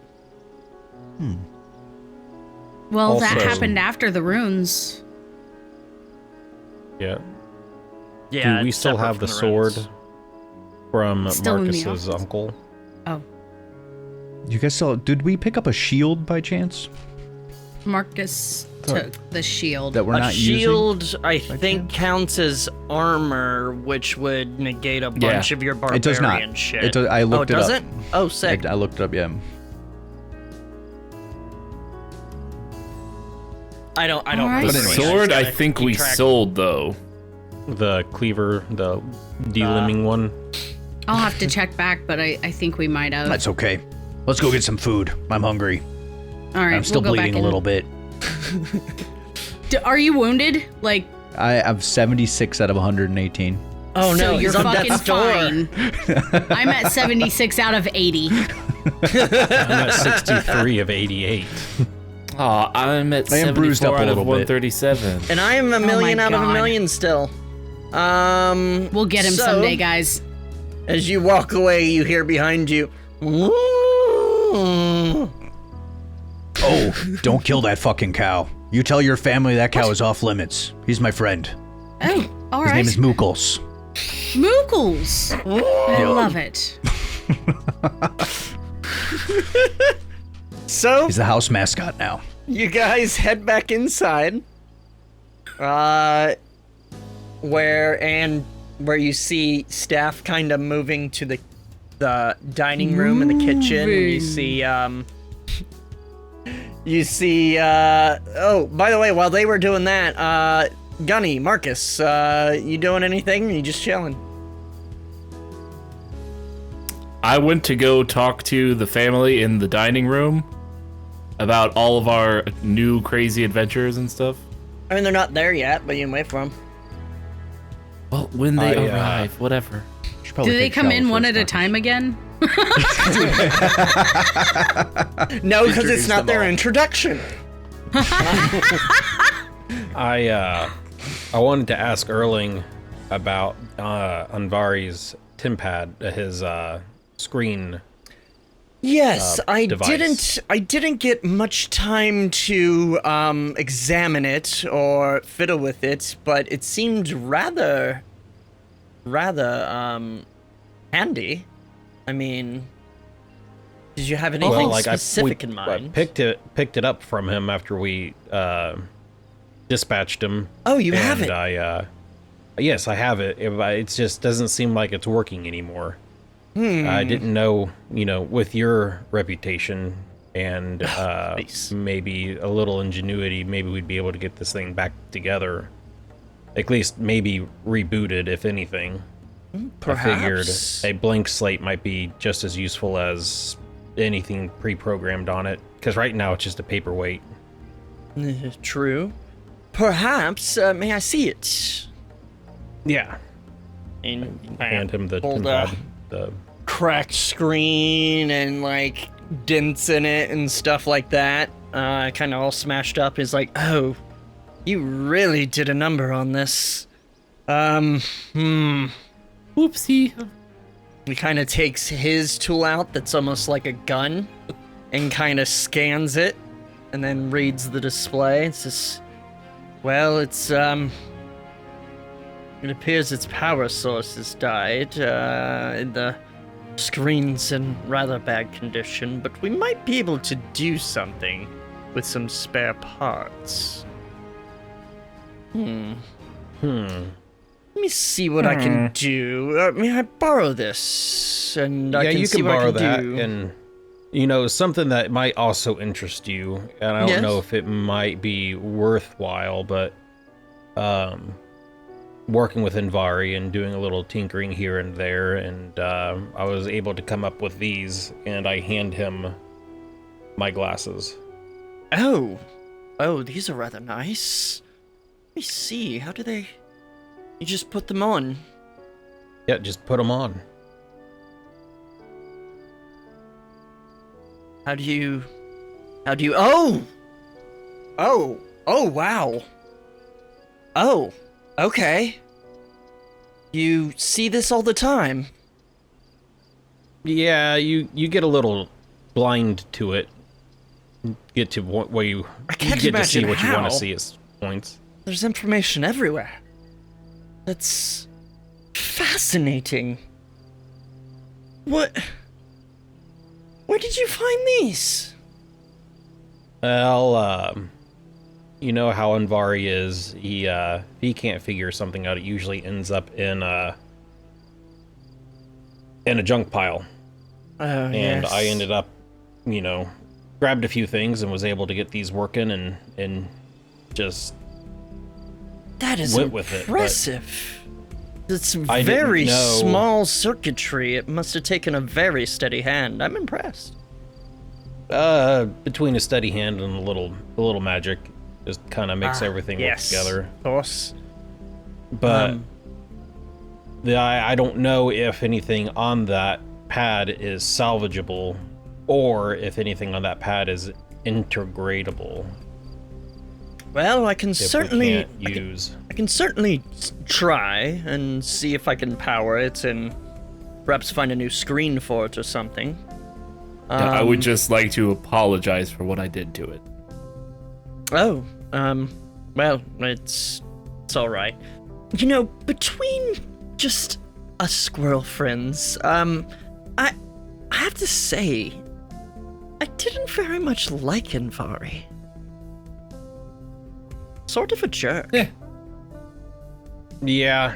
Well, that Also- happened after the runes. Yeah. Yeah, Do we it's still separate have the from sword runes. from Still in the Marcus's office? uncle? Oh, You guys still? Did we pick up a shield by chance Marcus took the shield. that we're A not using? shield, I think, counts as armor, which would negate a bunch of your barbarian It does not. shit. It does, I looked oh, it does up. it? Oh, sick. I looked it up. Yeah. I don't. Alright. The But anyways. sword, I gotta think keep we track. sold though. The cleaver, the delimbing one? I'll have to check back, but I think we might have. That's okay. Let's go get some food. I'm hungry. All right, I'm still we'll go bleeding back a little bit. Are you wounded? Like, I have 76 out of 118. Oh so no, you're he's on fucking death's door. fine. I'm at 76 out of 80. I'm at 63 of 88. Aw, I'm at I am bruised 74 up a out of little bit. 137. And I am a million out of a God. million still. We'll get him so, someday, guys. As you walk away, you hear behind you. Oh, don't kill that fucking cow. You tell your family that cow is off limits. He's my friend. Oh, all His right. name is Mookles. Mookles. I love it. So, He's the house mascot now. you guys head back inside. Where you see staff kind of moving to the dining room and the kitchen. You see, oh, by the way, while they were doing that, Gunne, Marcus, you doing anything? You just chilling? I went to go talk to the family in the dining room about all of our new crazy adventures and stuff. I mean, they're not there yet, but you can wait for them. Well, when they I, arrive, whatever. Should probably Do they take a come shower in one first, at a Marcus. time again? No, because Introduce it's not them their all. introduction. I wanted to ask Erling about Andvari's TimPad, his screen. Yes, I device. didn't get much time to examine it or fiddle with it, but it seemed rather handy. I mean, did you have anything specific in mind? I picked it up from him after we dispatched him. Oh, you have and it. Yes, I have it. It just doesn't seem like it's working anymore. I didn't know, with your reputation and Nice. maybe a little ingenuity, maybe we'd be able to get this thing back together. At least maybe rebooted, if anything. Perhaps. I figured a blank slate might be just as useful as anything pre-programmed on it, because right now it's just a paperweight. True. Perhaps. May I see it? Yeah. And Hand him the hold TimPad. The cracked screen and like dents in it and stuff like that. Kind of all smashed up. Is like, oh, you really did a number on this. Whoopsie. He kind of takes his tool out that's almost like a gun and kind of scans it and then reads the display. It says, well, it's, it appears its power source has died. The screen's in rather bad condition, but we might be able to do something with some spare parts. Let me see what I can do. May I borrow this? And I can you see can what borrow I can that, do. and something that might also interest you, and I don't know if it might be worthwhile, but working with Andvari and doing a little tinkering here and there, and I was able to come up with these, and I hand him my glasses. Oh, these are rather nice. Let me see. How do they? You just put them on. Yeah, just put them on. How do you? Oh, wow. Oh, okay. You see this all the time. Yeah, you get a little blind to it. Get to where you can't get to see imagine what you want how. to see as points. There's information everywhere. That's fascinating. What? Where did you find these? Well, you know how Andvari is. He can't figure something out. It usually ends up in a junk pile. Oh, And I ended up, grabbed a few things and was able to get these working and just That is went with it, but impressive. It's I didn't very know- small circuitry. It must have taken a very steady hand. I'm impressed. between a steady hand and a little magic, just kind of makes everything work together. Of course. But I don't know if anything on that pad is salvageable, or if anything on that pad is integratable. Well, I can If certainly we can't use. I can certainly try and see if I can power it and perhaps find a new screen for it or something. I would just like to apologize for what I did to it. Oh, well, it's all right. You know, between just us squirrel friends, I have to say, I didn't very much like Andvari. Sort of a jerk. Yeah.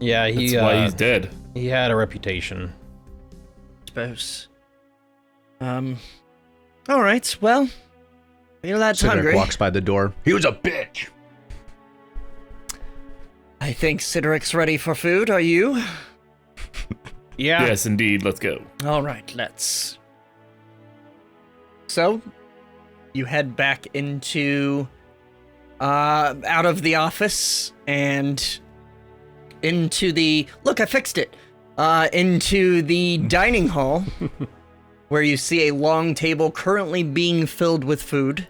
Yeah, That's why he's dead. he had a reputation. Suppose. All right, well, your lad's Cydorik hungry. walks by the door. He was a bitch. I think Cydorik's ready for food, are you? Yeah. Yes, indeed. Let's go. All right, let's. So, you head back into, out of the office and into the, look, I fixed it, into the dining hall, where you see a long table currently being filled with food.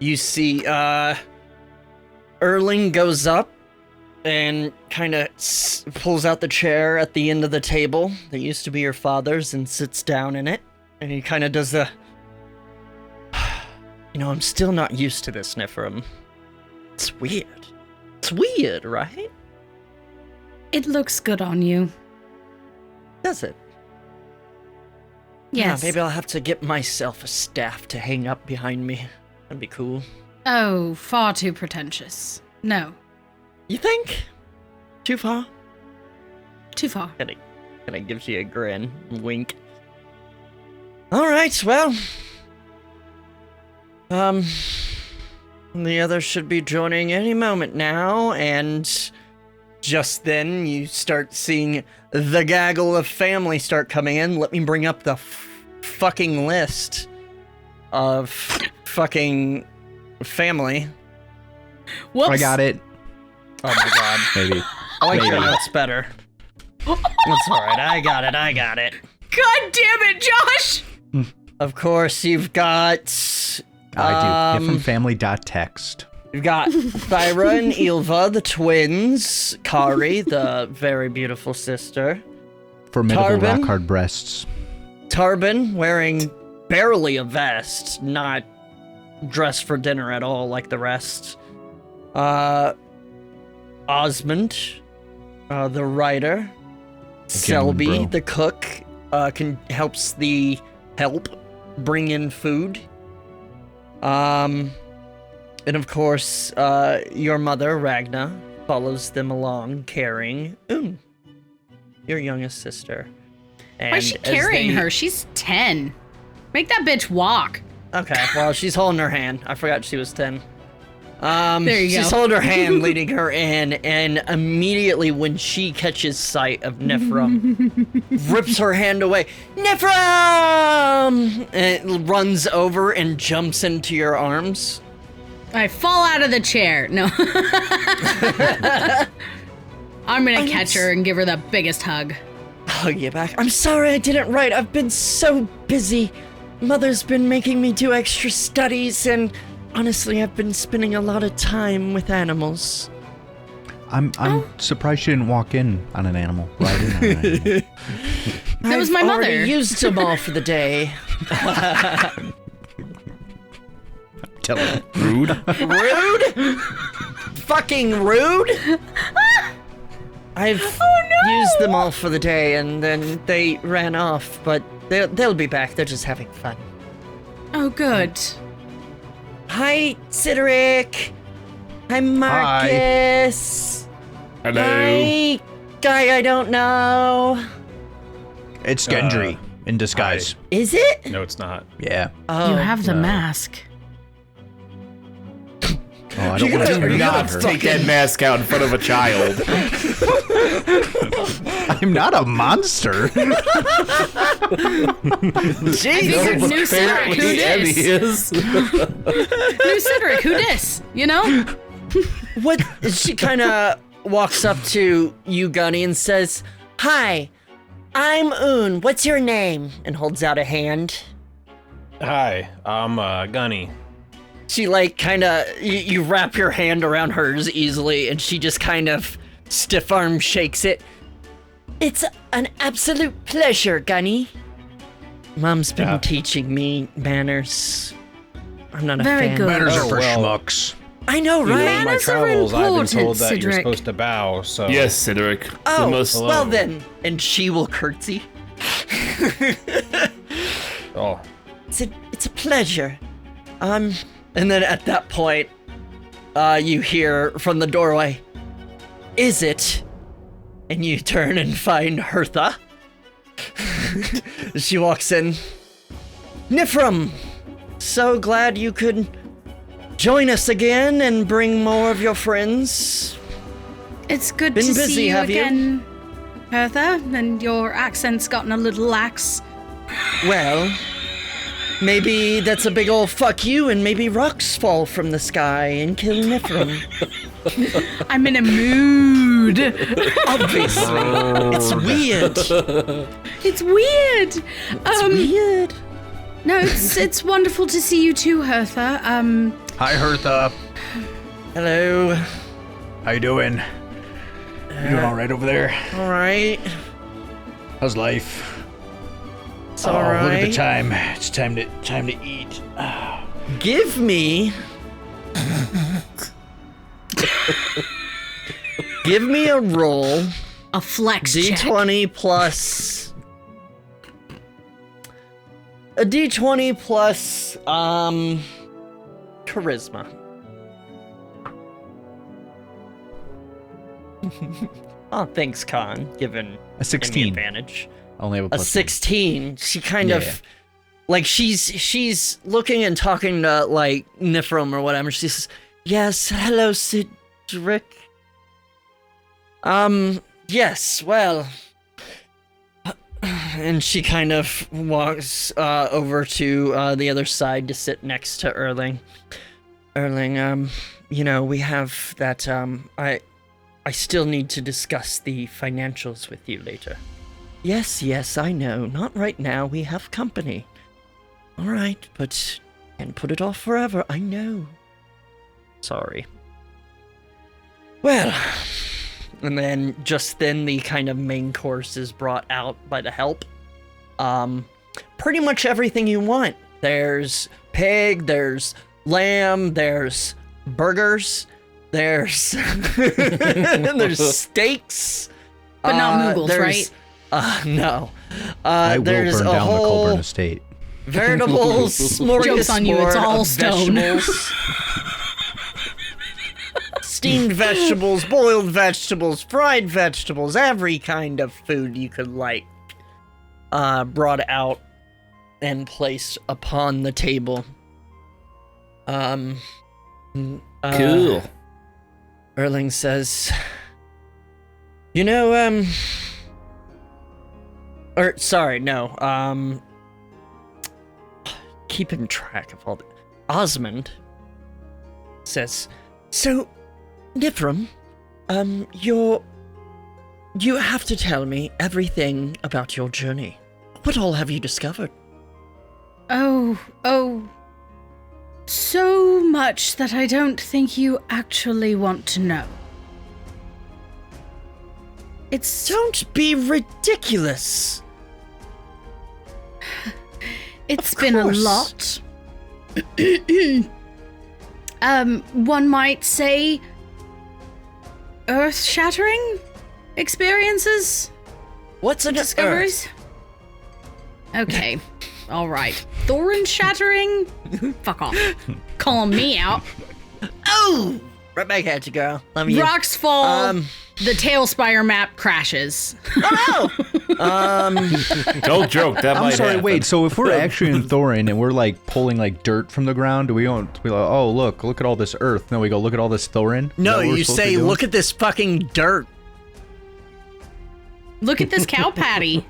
You see, Erling goes up and kind of pulls out the chair at the end of the table that used to be your father's and sits down in it. And he kind of does the... You know, I'm still not used to this, Nifrim. It's weird. It's weird, right? It looks good on you. Does it? Yes. Yeah, maybe I'll have to get myself a staff to hang up behind me. That'd be cool. Oh, far too pretentious. No, You think? Too far? too far. Kinda gives you a grin, wink. Alright, well. The others should be joining any moment now, and just then you start seeing the gaggle of family start coming in. Let me bring up the fucking list of fucking family. Whoops. I got it. Oh my god. Maybe. I like your Maybe. notes better. That's alright, I got it. God damn it, Josh! Of course, you've got... I do. Get from family.text. You've got Thyra and Ilva, the twins. Kari, the very beautiful sister. Formidable Tarbin? rock hard breasts. Tarbin, wearing barely a vest, not dressed for dinner at all like the rest. Osmund, the writer. Selby, bro. the cook, helps the help bring in food. And of course, your mother, Ragna, follows them along, carrying your youngest sister. And Why is she as carrying they- her? She's 10. Make that bitch walk. Okay, well, she's holding her hand. I forgot she was 10. There you she's go. holding her hand, leading her in, and immediately when she catches sight of Nifrim, rips her hand away. Nifrim! And it runs over and jumps into your arms. I fall out of the chair. No. I'm gonna catch her and give her the biggest hug. Hug you back. I'm sorry I didn't write. I've been so busy. Mother's been making me do extra studies, and honestly, I've been spending a lot of time with animals. I'm surprised she didn't walk in on an animal. Riding on an animal. That was my I've mother. already used them all for the day. Tell her. Rude. Rude? Fucking rude? I've used them all for the day, and then they ran off, but they'll be back. They're just having fun. Oh, good. Hi, Cydorik. Hi, Marcus. Hello. Hi, guy I don't know. It's Gendry in disguise. Is it? No, it's not. Yeah. Oh, You have the no. mask. Oh, I don't want to You're not her. Take that mask out in front of a child. I'm not a monster. Jesus. New Cydorik, who dis? is. New Cydorik, who dis? You know? What? She kind of walks up to you, Gunne, and says, "Hi, I'm Un. What's your name?" And holds out a hand. Hi, I'm Gunne. She you wrap your hand around hers easily, and she just kind of stiff arm shakes it. It's an absolute pleasure, Gunne. Mom's been teaching me manners. I'm not a Very fan. good. Manners are for well. schmucks. I know, In right? my Manners are travels, I've been important, told that you're Cydorik. supposed to bow, so... Yes, Cydorik. Oh, well Hello. then. And she will curtsy. Oh. It's a pleasure. And then at that point, you hear from the doorway, "Is it?" And you turn and find Hertha. She walks in. "Nifrim, so glad you could join us again and bring more of your friends." It's good Been to busy, see you have you? again, Hertha, and your accent's gotten a little lax. Well, maybe that's a big ol' fuck you, and maybe rocks fall from the sky and kill Nifrim. I'm in a mood. Obviously. It's weird. It's weird. Weird. No, it's wonderful to see you too, Hertha. Hi, Hertha. Hello. How you doing? You doing all right over there? All right. How's life? It's all right. Look at the time. It's time to eat. Give me. Give me a roll. A flex check. D20 plus. A D20 plus charisma. Oh, thanks, Khan. Given A 16. advantage. I only have a A plus 16. She kind Yeah. of like she's looking and talking to like Nifrim or whatever. She says, "Yes, hello, Cydorik. Yes, well." And she kind of walks over to the other side to sit next to Erling. Erling, we have that I still need to discuss the financials with you later. Yes, I know. Not right now. We have company. All right, but can't put it off forever. I know. Sorry. Well, and then just then the kind of main course is brought out by the help. Pretty much everything you want. There's pig, there's lamb, there's burgers, there's there's steaks. But not Moogles, there's- right? No. I will There's burn a down the whole Colburn estate. veritable smorgasbord Joke's on you, it's all of stone. vegetables. Steamed vegetables, boiled vegetables, fried vegetables, every kind of food you could like, brought out and placed upon the table. Cool. Erling says, keeping track of all the... Osmund says, "So, Nifrim, you have to tell me everything about your journey. What all have you discovered?" Oh, so much that I don't think you actually want to know. Don't be ridiculous. It's Of been a course. lot. One might say earth-shattering experiences, What's an discoveries. Okay, all right. Thorin-shattering? Fuck off. Calling me out. Oh! Right back at you, girl. Love you. Rocks fall. Um, The talespire map crashes. Oh! Don't joke. That I'm might sorry, happen. wait, so if we're actually in Thorin and we're like pulling like dirt from the ground, do we go, oh, look at all this earth. No, we go, look at all this Thorin? Is that No, what we're you supposed to say, be doing? look at this fucking dirt. Look at this cow patty.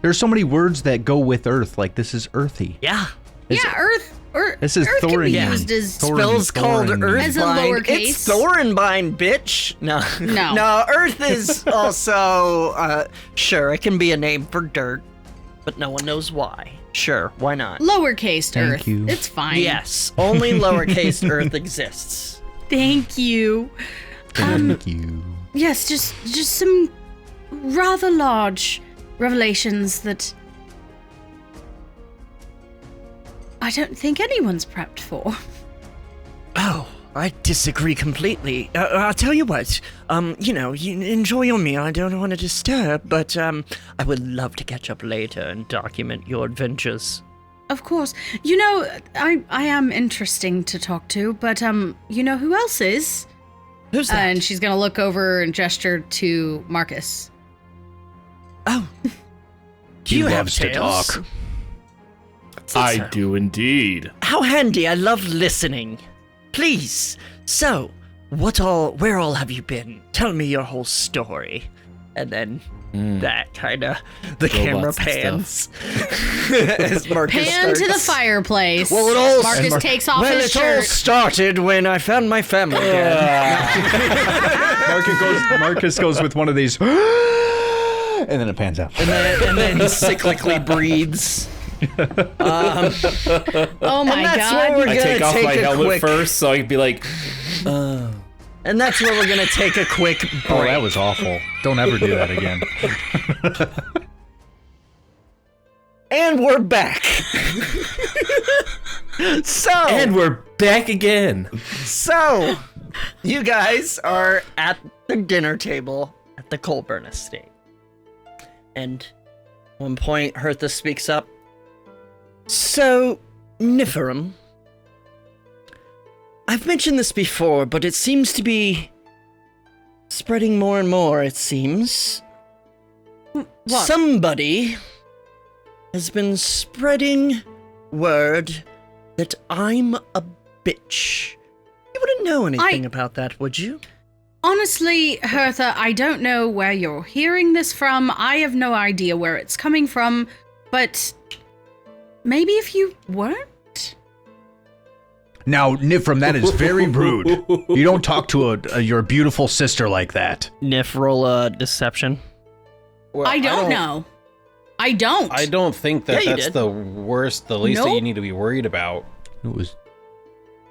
There's so many words that go with earth, like this is earthy. Yeah. Yeah, Earth. This is Earth can be Thorin. used as Spells called Thorin. As a Earthbind. lowercase. It's Thorinbind, bitch. No. No. No, Earth is also, sure, it can be a name for dirt, but no one knows why. Sure, why not? lowercase Thank Earth. you. It's fine. Yes, only lowercase Earth exists. Thank you. Thank you. Yes, just some rather large revelations that I don't think anyone's prepped for. Oh, I disagree completely. I'll tell you what, you enjoy your meal, I don't want to disturb, but, I would love to catch up later and document your adventures. Of course. You know, I am interesting to talk to, but, you know who else is? Who's that? And she's gonna look over and gesture to Marcus. Oh. Do He you have loves to tales? talk. I do indeed. How handy, I love listening. Please, so, where all have you been? Tell me your whole story. And then that kinda, the camera Robots and pans. As Marcus Pan to the starts. fireplace. Well, it all Marcus takes off Well, his it all shirt. started when I found my family again. Marcus goes with one of these, and then it pans out. and then he cyclically breathes. Oh my and that's where god. we're I gonna take off my a helmet quick, first so I can be like, and that's where we're gonna take a quick break. Oh, that was awful. Don't ever do that again. And we're back. and we're back again. So, you guys are at the dinner table at the Colburn estate. And at one point, Hertha speaks up. So, Nifrim, I've mentioned this before, but it seems to be spreading more and more, it seems. What? Somebody has been spreading word that I'm a bitch. You wouldn't know anything about that, would you? Honestly, Hertha, I don't know where you're hearing this from. I have no idea where it's coming from, but maybe if you weren't? Now, Nifrim, that is very rude. You don't talk to your beautiful sister like that. Nif, roll a deception. Well, I don't know. I don't. I don't think that Yeah, you that's did. the worst, the least that you Nope. need to be worried about. It was.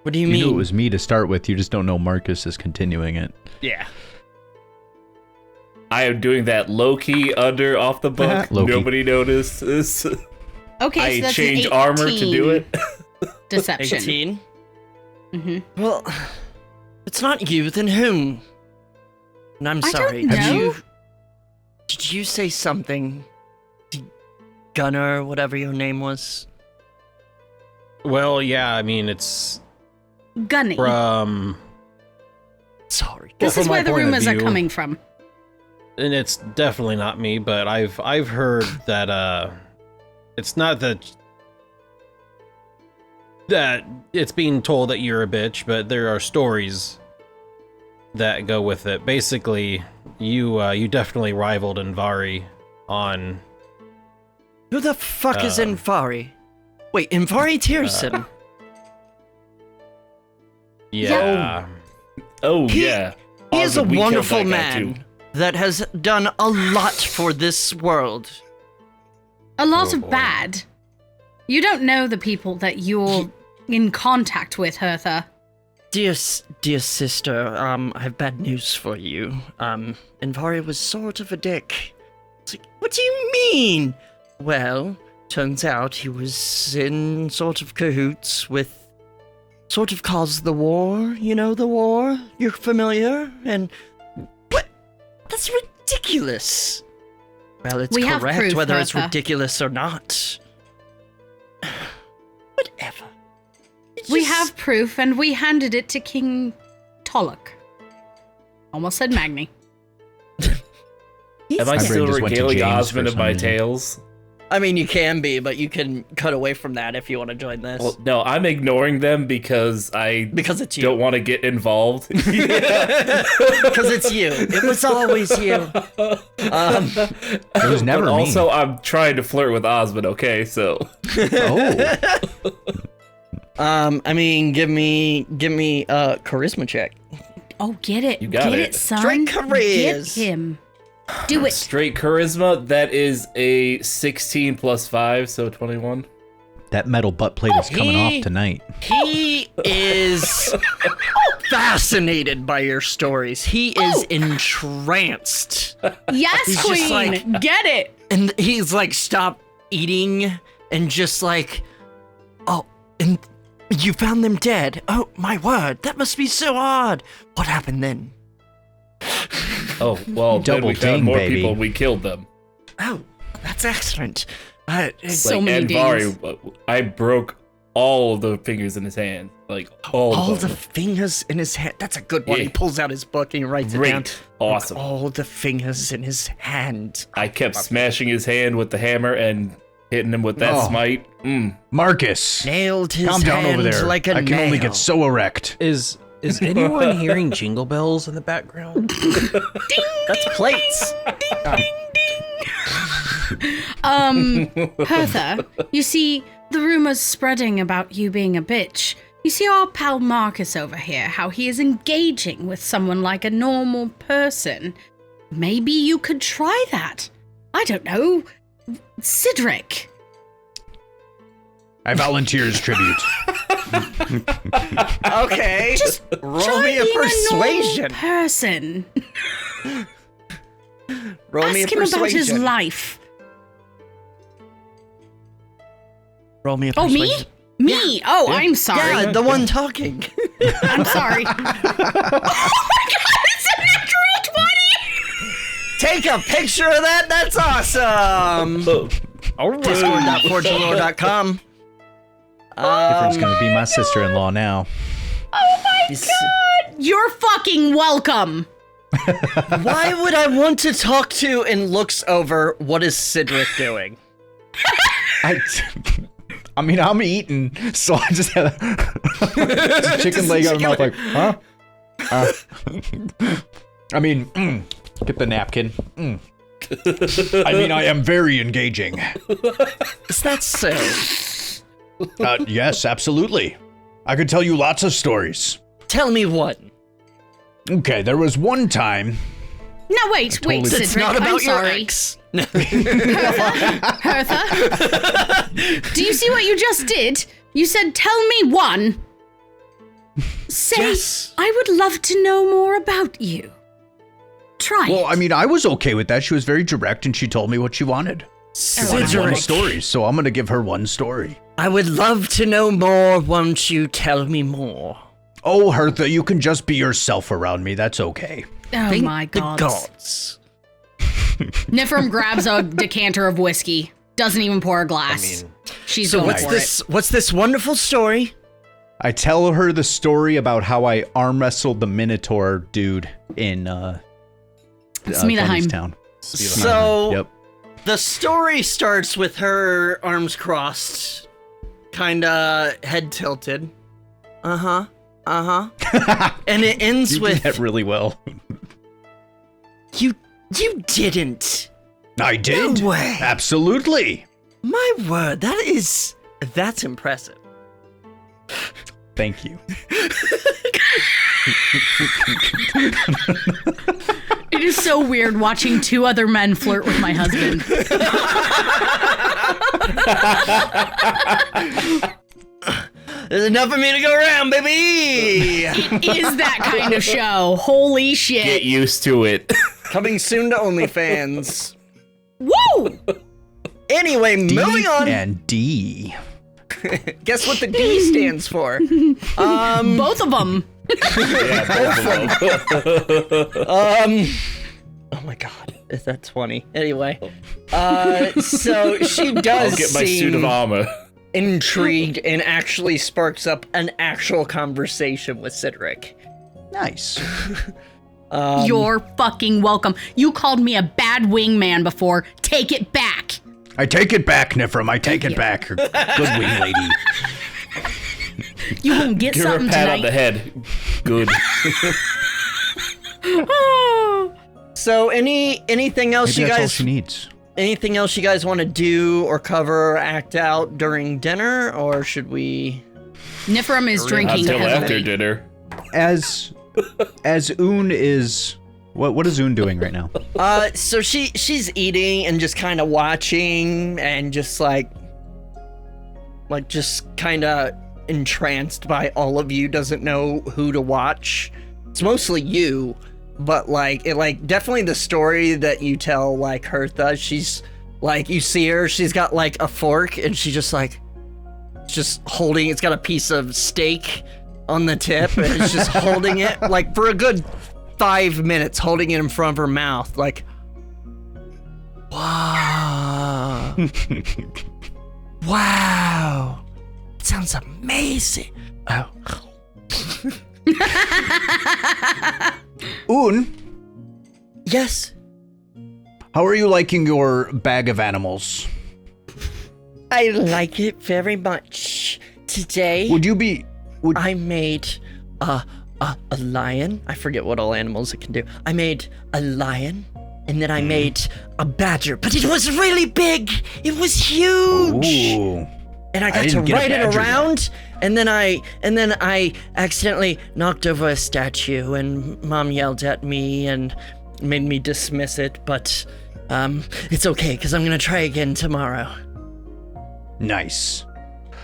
What do you You mean? knew it was me to start with. You just don't know Marcus is continuing it. Yeah. I am doing that Loki under off the book. Loki. Nobody notices. Okay, so I that's change an armor to do 18 it. Deception. 18? Mm-hmm. Well, it's not you, then whom? And I'm I don't sorry. know. Did you say something to Gunne or whatever your name was? Well, yeah, I mean, it's Gunne. from, Sorry. This Well, is from where my the point of rumors are view- coming from. and it's definitely not me, but I've heard that it's not that it's being told that you're a bitch, but there are stories that go with it. Basically, you definitely rivaled Andvari on Who the fuck is Andvari? Wait, Andvari Tierson? yeah. Oh, He- yeah. He is a Osmond, we killed wonderful that guy, man too. that has done a lot for this world. A lot Oh, of boy. bad. You don't know the people that you're in contact with, Hertha. Dear sister, I have bad news for you. Andvari was sort of a dick. It's like, what do you mean? Well, turns out he was in sort of cahoots with sort of caused the war. You know the war? You're familiar? And what? That's ridiculous. Well, it's We have correct proof, whether it's Hertha. ridiculous or not. Whatever. It We just- have proof, and we handed it to King Tolok. Almost said Magni. Am I My brain still just went to regaling James Osmond for of some my reason. tales? I mean, you can be, but you can cut away from that if you want to join this. Well, no, I'm ignoring them because it's you. don't want to get involved. Because it's you. It was always you. It was never But me. also, I'm trying to flirt with Osmond, okay? So. Oh. I mean, give me a charisma check. Oh, get it. You got get it. son. Straight Get charis. him. Do it. Straight charisma, that is a 16 plus 5, so 21. That metal butt plate is coming off tonight. He is fascinated by your stories. He is entranced. Yes, He's just queen. like- Get it. And he's like, stop eating and just like, oh, and you found them dead. Oh, my word. That must be so odd. What happened then? Oh, well, then Double we found ding, more baby. people, we killed them. Oh, that's excellent. So like, many Andvari, I broke all of the fingers in his hand. Like, all all of the them. fingers in his hand. That's a good one. Yeah. He pulls out his book and he writes it down. Great. Awesome. All the fingers in his hand. I kept smashing his hand with the hammer and hitting him with that Oh. smite. Marcus, Nailed his calm down hand over there. like a I can only nail. get so erect. Is anyone hearing jingle bells in the background? That's plates. Hertha, you see, the rumors spreading about you being a bitch. You see our pal Marcus over here, how he is engaging with someone like a normal person. Maybe you could try that. I don't know. Cydorik. I volunteer as tribute. Okay. Just roll try me a being persuasion. a normal person. Roll me a Ask him about his persuasion. life. Roll me a Oh, persuasion. me? Me? Oh, I'm sorry. Yeah, the one talking. I'm sorry. Oh my god, it's a natural 20! Take a picture of that. That's awesome. Discord.forgelore.com. It's gonna be my sister-in-law now. Oh my god! You're fucking welcome! Why would I want to talk to and looks over what is Cydorik doing? I mean, I'm eating, so I just had a chicken leg out of my mouth, like, huh? I mean, get the napkin. I mean, I am very engaging. Is that so? Yes, absolutely. I could tell you lots of stories. Tell me one. Okay, there was one time. No, wait, totally- Cydorik, It's not I'm about your sorry. ex. Hertha? Do you see what you just did? You said, tell me one. Say, Yes. I would love to know more about you. Try Well, it. I mean, I was okay with that. She was very direct, and she told me what she wanted. She wanted one story, so I'm gonna give her one story. I would love to know more. Won't you tell me more? Oh, Hertha, you can just be yourself around me. That's okay. Oh Thank my the god. gods. Nifrim grabs a decanter of whiskey. Doesn't even pour a glass. She's So going what's for this? it. What's this wonderful story? I tell her the story about how I arm wrestled the Minotaur dude in Smedeheim. Town. So Yep. the story starts with her arms crossed, kinda head tilted. And it ends You did with that really well. you didn't. I did. No way. Absolutely. My word, that's impressive. Thank you. It is so weird watching two other men flirt with my husband. There's enough of me to go around, baby. It is that kind of show. Holy shit. Get used to it. Coming soon to OnlyFans. Woo! Anyway, moving on. And D. Guess what the D stands for? Both of them. Oh my god, is that 20? Anyway, so she does I'll get my suit seem of armor. intrigued and actually sparks up an actual conversation with Cydorik. Nice. You're fucking welcome. You called me a bad wingman before. Take it back. I take it back, Nifrim. I take it back. Good wing lady. You won't get Give her a something pat tonight. on the head. Good. So anything else Maybe you that's all guys she needs. anything else you guys want to do or cover or act out during dinner, or should we? Nifrim is drinking Until after heavily. dinner. As Un is... What is Un doing right now? So she's eating and just kind of watching and just like just kind of entranced by all of you, doesn't know who to watch. It's mostly you, but definitely the story that you tell Hertha. She's like, you see her, she's got like a fork and she just holding, it's got a piece of steak on the tip and it's just holding it like for a good 5 minutes, holding it in front of her mouth, like, wow. Wow. It sounds amazing. Oh. Un, Yes. how are you liking your bag of animals? I like it very much. Today, Would you be... I made a lion. I forget what all animals it can do. I made a lion, and then I made a badger, but it was really big. It was huge. Ooh. And I got to didn't get a ride it badger around, and then I accidentally knocked over a statue, and Mom yelled at me and made me dismiss it, but it's okay, because I'm gonna try again tomorrow. Nice.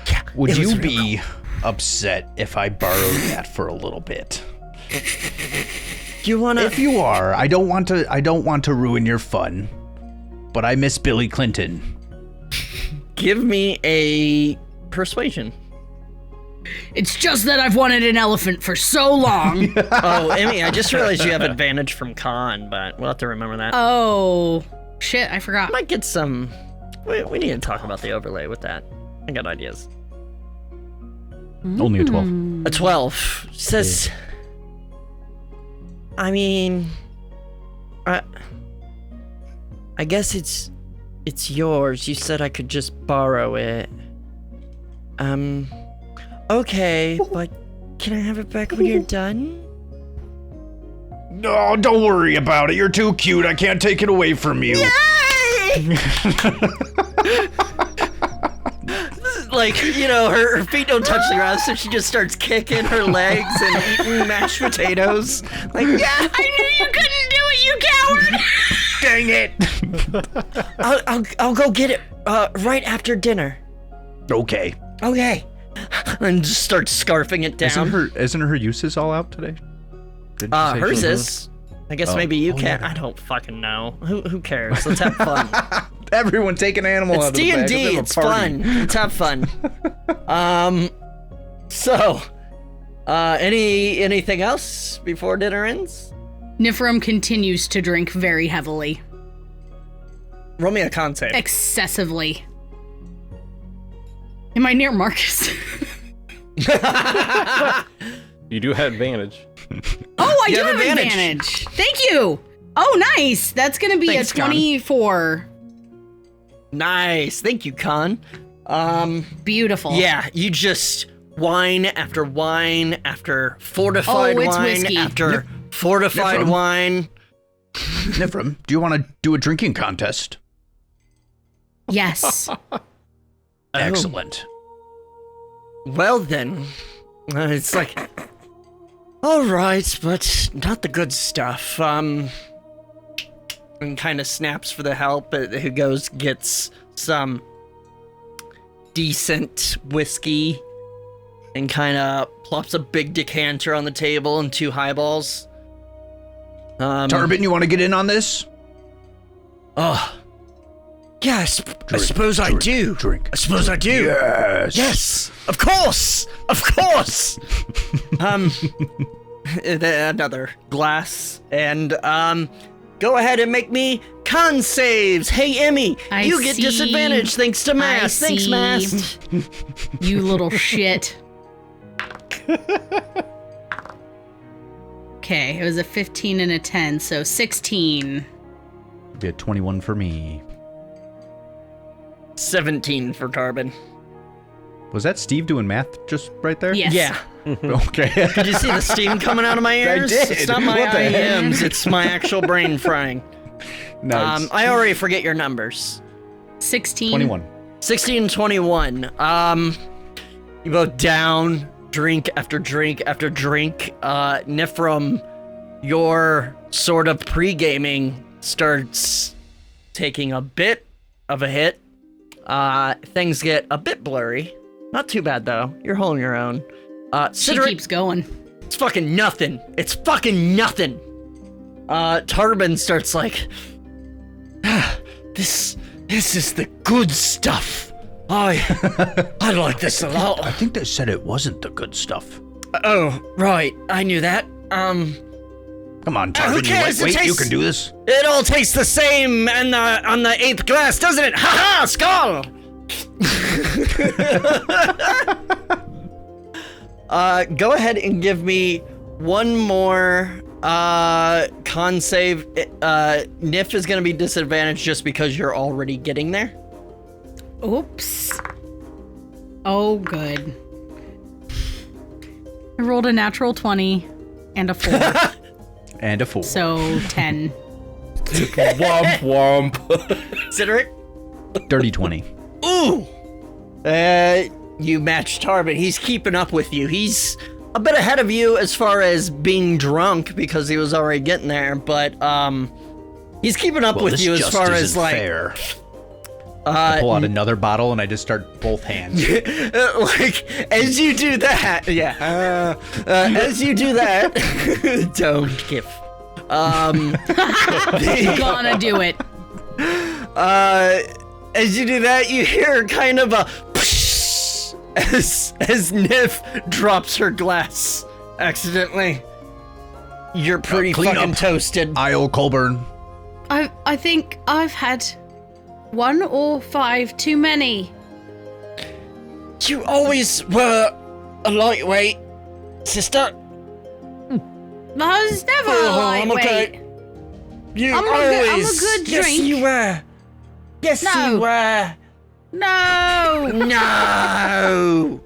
Yeah, Would it was you real be upset if I borrowed that for a little bit? cool. You wanna? If you are, I don't want to ruin your fun, but I miss Billy Clinton. Give me a persuasion. It's just that I've wanted an elephant for so long. Oh, Emmy, I just realized you have advantage from con, but we'll have to remember that. Oh, shit, I forgot. Might get some. We need to talk about the overlay with that. I got ideas. Only a 12. A 12 says. I mean, I guess it's yours. You said I could just borrow it. Okay, but can I have it back when you're done? No, don't worry about it. You're too cute. I can't take it away from you. Like, her feet don't touch the ground, so she just starts kicking her legs and eating mashed potatoes. Like, yeah, I knew you couldn't do it, you coward! Dang it. I'll go get it right after dinner. Okay. Okay. And just start scarfing it down. Isn't her uses all out today? Did you say Hers she- is. I guess Oh. maybe you Oh, can. yeah. I don't fucking know. Who cares? Let's have fun. Everyone take an animal It's out of the bag. D&D. Let's have a It's party. fun. Let's have fun. So, anything else before dinner ends? Nifrim continues to drink very heavily. Roll me a con save. Excessively. Am I near Marcus? You do have advantage. Oh, I You do have have advantage. advantage. Thank you. Oh, nice. That's going to be Thanks, a Con. 24. Nice. Thank you, Con. Beautiful. Yeah, you just wine after fortified Oh, it's wine whiskey. after fortified Nifrim. wine. Nifrim, do you want to do a drinking contest? Yes. Excellent. Well then, it's like, all right, but not the good stuff. And kind of snaps for the help. Who goes gets some decent whiskey and kind of plops a big decanter on the table and 2 highballs. Tarbin, you want to get in on this? Oh, yeah, I suppose I do. Drink. I suppose I do. Yes. Yes, of course, of course. Another glass, and go ahead and make me con saves. Hey, Emmy, I you get see. disadvantage thanks to Mast. Thanks, see. Mast. You little shit. Okay, it was a 15 and a 10, so 16. Be a 21 for me. 17 for Tarbin. Was that Steve doing math just right there? Yes. Yeah. Okay. Did you see the steam coming out of my ears? did. It's not my What the heck? IEMs, it's my actual brain frying. Nice. I already forget your numbers. 16. 21. 16 and 21. You both down, drink after drink after drink. Nifrim, your sort of pre-gaming starts taking a bit of a hit. Things get a bit blurry. Not too bad though. You're holding your own. She Cydorik, keeps going. it's fucking nothing. It's fucking nothing. Tarbin starts like, this is the good stuff. I like this a lot. I think they said it wasn't the good stuff. Oh, right. I knew that. Come on, who Tarbin, you cares? It lightweight, you tastes- can do this. It all tastes the same on the 8th glass, doesn't it? Ha ha, Skald! Go ahead and give me one more con save. Nif is gonna be disadvantaged just because you're already getting there. Oops. Oh, good. I rolled a natural 20 and a 4, And a 4. so 10. Womp womp. Cydorik? Dirty 20. Ooh! You match Tarbin. He's keeping up with you. He's a bit ahead of you as far as being drunk because he was already getting there, but he's keeping up Well, with this you as just far isn't as like fair. I pull out another bottle and I just start both hands. like as you do that, yeah. As you do that, don't give. Gonna do it. As you do that, you hear kind of a psh as Nif drops her glass accidentally. You're pretty clean fucking up. toasted. Aisle Colburn. I think I've had 1 or 5 too many. You always were a lightweight, sister. I was never a I'm lightweight. okay. You I'm a always. good Yes, drink. you were. Yes, No. you were. No! No.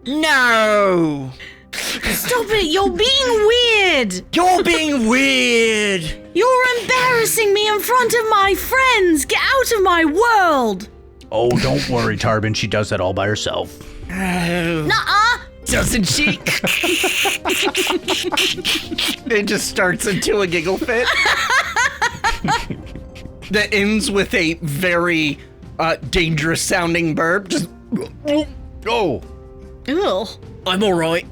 No. Stop it! You're being weird! You're being weird. You're embarrassing me in front of my friends! Get out of my world! Oh, don't worry, Tarbin. She does that all by herself. Oh. Nuh-uh! Doesn't she? It just starts into a giggle fit. That ends with a very dangerous sounding burp. Just, Oh. Ugh. I'm alright.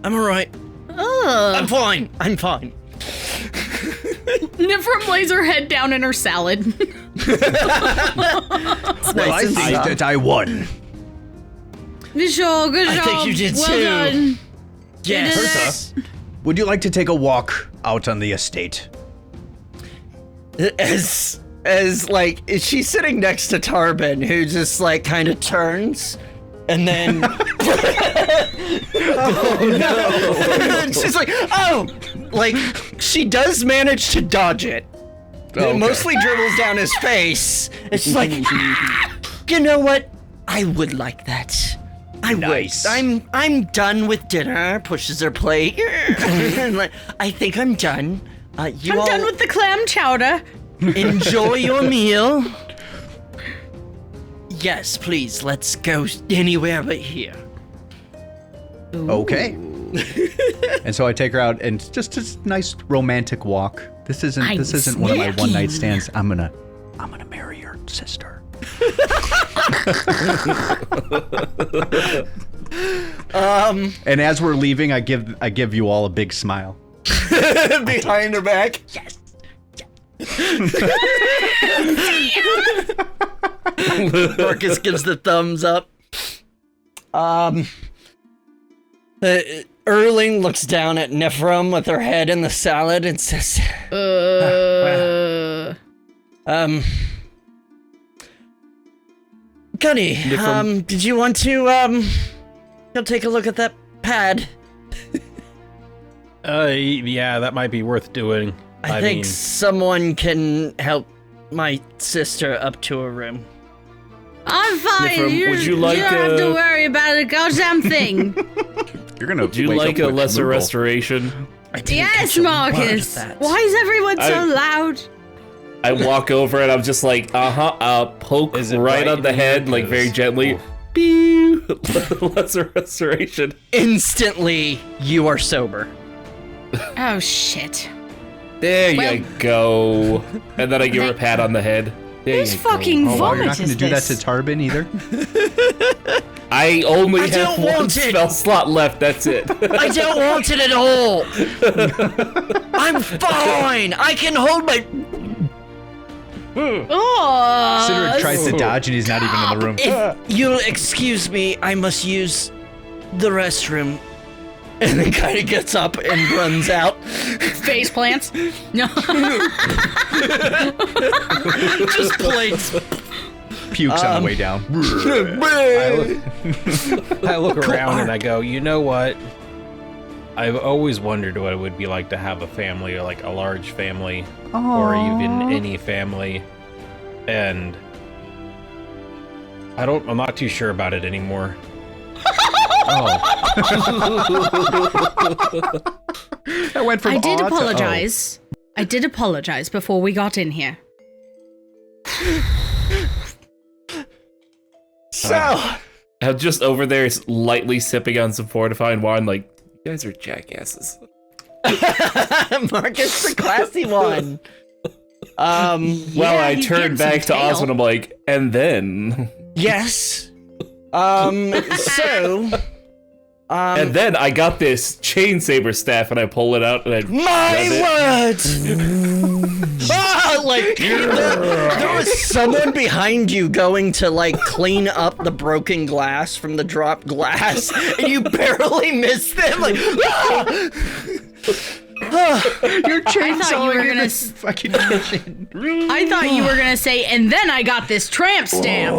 I'm alright. Ugh. I'm fine. I'm fine. Nifrim lays her head down in her salad. Well, I think that I won. Good job, good I job. think you did well too. done. Yes. Would you like to take a walk out on the estate? As like, she's sitting next to Tarbin, who just like kind of turns, and then she's like, oh, like she does manage to dodge it. It mostly dribbles down his face. It's just like, you know what? I would like that. I Nice. would. I'm done with dinner. Pushes her plate. And like, I think I'm done. You I'm all done with the clam chowder. enjoy your meal. Yes, please. Let's go anywhere but here. Okay. And so I take her out, and just a nice romantic walk. This isn't one of my one night stands. I'm gonna marry your sister. And as we're leaving, I give you all a big smile. Behind her back. Yes. Marcus gives the thumbs up. Erling looks down at Nifrim with her head in the salad and says, Gunne, did you want to, go take a look at that pad? Yeah, that might be worth doing. I think mean, someone can help my sister up to her room. I'm fine. Nifrim, would you like you don't have to a- worry about a goddamn thing. You're gonna. Do you wake like up a with lesser Moogle. restoration? I didn't Yes, catch a word of Marcus. that. Why is everyone so loud? I walk over and I'm just like, poke Is it right on the in head, here? like very 'Cause- gently. Oof. Pew! Lesser restoration. Instantly, you are sober. Oh shit. There Well- you go. And then I give her a pat on the head. There Whose you go. fucking Oh, wow, vomit you're not is gonna do that this? to Tarbin either. I only I have don't one want it. spell slot left. That's it. I don't want it at all. I'm fine. I can hold my. Oh, Cydorik tries to dodge and he's not even in the room. If you'll excuse me, I must use the restroom. And then kind of gets up and runs out. face plants. No. Just plates. Pukes on the way down. I look around and I go, you know what? I've always wondered what it would be like to have a family, or like a large family, or even any family. And I'm not too sure about it anymore. That went from I did awe to, apologize. I did apologize before we got in here. So, I'm just over there lightly sipping on some fortifying wine, like, you guys are jackasses. Marcus, the classy one. Well, Yeah, I he's turned getting some back to tail. Osmond, I'm like, and then... Yes. and then I got this chain saber staff and I pull it out and I My shove word! Like, there was someone behind you going to, like, clean up the broken glass from the dropped glass, and you barely missed them, like, Your I thought you were gonna. fucking kitchen. I thought you were gonna say, and then I got this tramp stamp.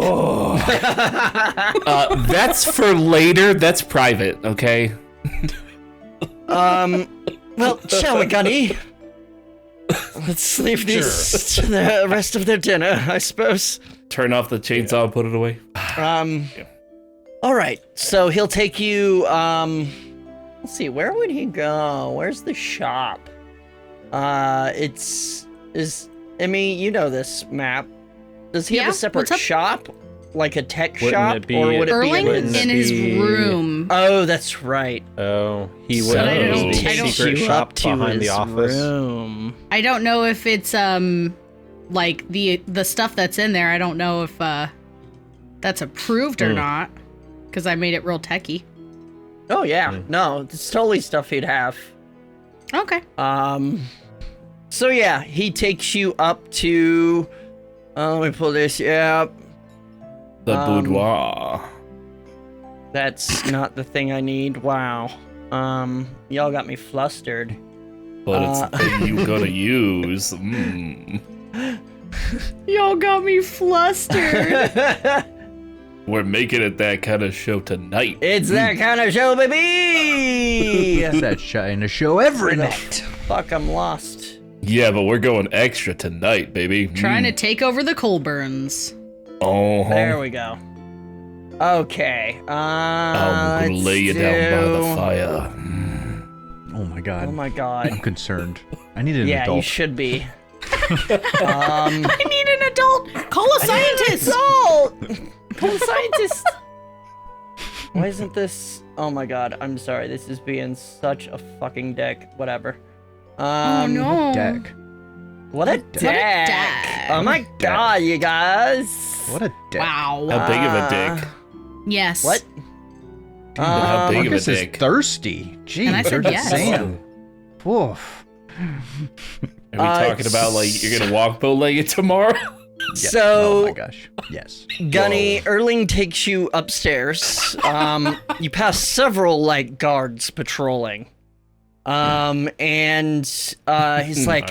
That's for later. That's private, okay? well, shall we, Gunne? Let's leave these to the rest of their dinner, I suppose. Turn off the chainsaw and put it away. All right, so he'll take you, let's see, where would he go? Where's the shop? I mean, you know this map. Does he have Yeah, a separate what's up? shop? Like a tech Wouldn't shop? it be- Or would it Erling be in his... in his be- room. Oh, that's right. Oh, he So went I to don't- the I don't- secret you shop up to behind the his office. room. I don't know if it's like the stuff that's in there. I don't know if that's approved or not, because I made it real techy. Oh, yeah. No, it's totally stuff he'd have. Okay. So yeah, he takes you up to, let me pull this, yeah, The boudoir. that's not the thing I need, wow. Y'all got me flustered. But it's the thing you gotta use. Y'all got me flustered. We're making it that kind of show tonight. It's that kind of show, baby! That shine to show every Where the night. Fuck, I'm lost. Yeah, but we're going extra tonight, baby. Trying to take over the Colburns. Oh, There we go. Okay, I'm gonna let's lay you down by the do- fire. Oh my god. Oh my god. I'm concerned. I need an Yeah, you adult. should be. I need an adult. Call a scientist. Call a scientist. Why isn't this? Oh my god, I'm sorry. This is being such a fucking dick. Whatever. Oh no. Deck. What a dick. deck. Oh my god, you guys. What a deck. Wow. How big of a dick? Yes. What? How big of a Marcus is dick? thirsty. Jeez, And I said there's yes. Sam. Woof. Are we talking about like you're gonna walk bow-legged tomorrow? Yeah. So- Oh my gosh. Yes. Gunne, Erling takes you upstairs. You pass several like guards patrolling. And he's like,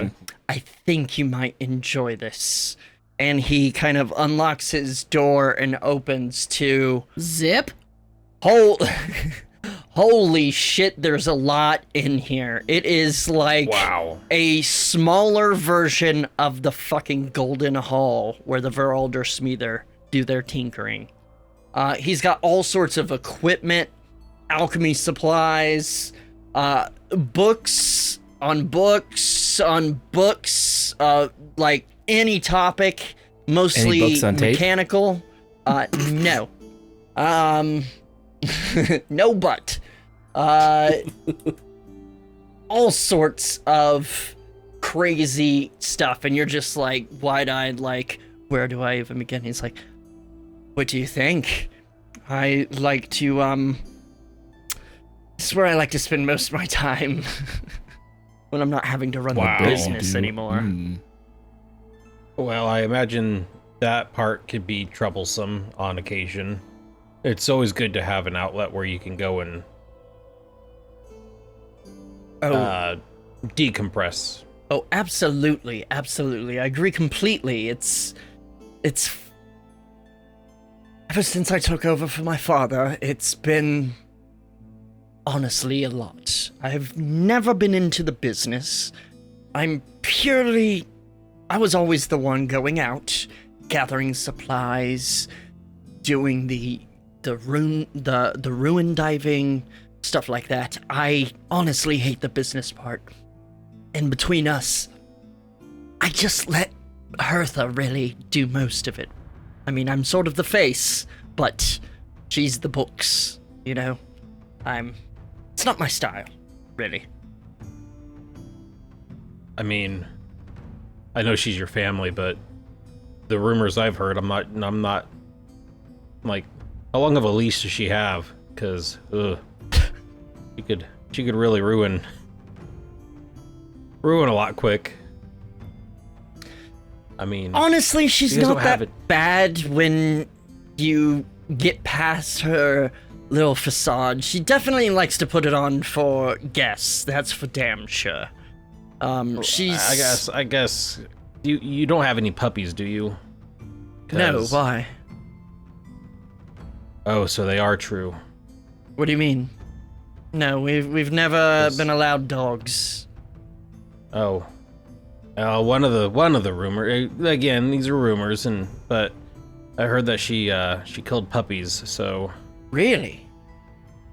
I think you might enjoy this. And he kind of unlocks his door and opens to Zip. holy shit, there's a lot in here. It is like Wow. a smaller version of the fucking Golden Hall where the Veralder Smither do their tinkering. He's got all sorts of equipment, alchemy supplies, books on books on books, like any topic, mostly Any books on tape? mechanical. No. No, but all sorts of crazy stuff, and you're just like wide-eyed, like, where do I even begin? He's like, what do you think? I like to this is where I like to spend most of my time when I'm not having to run Wow, the business dude. anymore. Well, I imagine that part could be troublesome on occasion. It's always good to have an outlet where you can go and decompress. Oh, absolutely, absolutely. I agree completely. It's ever since I took over for my father, it's been honestly a lot. I've never been into the business. I was always the one going out, gathering supplies, doing the ruin diving, stuff like that. I honestly hate the business part. And between us, I just let Hertha really do most of it. I mean, I'm sort of the face, but she's the books, you know? It's not my style, really. I mean, I know she's your family, but the rumors I've heard, I'm not like, how long of a leash does she have? Because, she could really ruin a lot quick. I mean, Honestly, she's you guys not don't have that it. bad when you get past her little facade. She definitely likes to put it on for guests. That's for damn sure. She's... I guess you don't have any puppies, do you? No, 'Cause- why? Oh, so they are true. What do you mean? No, we've never Yes. been allowed dogs. Oh, one of the rumor. Again, these are rumors, but I heard that she killed puppies. So Really?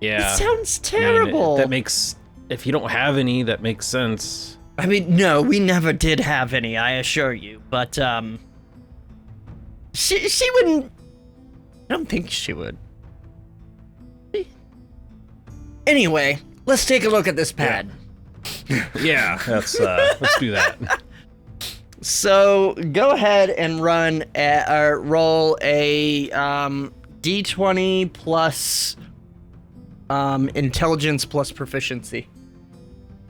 yeah, It sounds I mean, terrible. that makes, if you don't have any, that makes sense. I mean, no, we never did have any, I assure you. But, she wouldn't... I don't think she would. Anyway, let's take a look at this pad. Yeah, let's do that. So, go ahead and roll a, D20 plus, intelligence plus proficiency.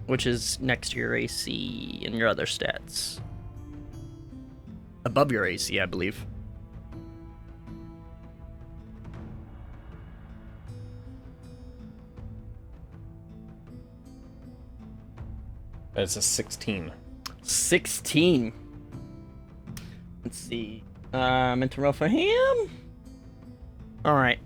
Which is next to your AC and your other stats. Above your AC, I believe. It's a 16. 16. Let's see. Meant to roll for him. Alright.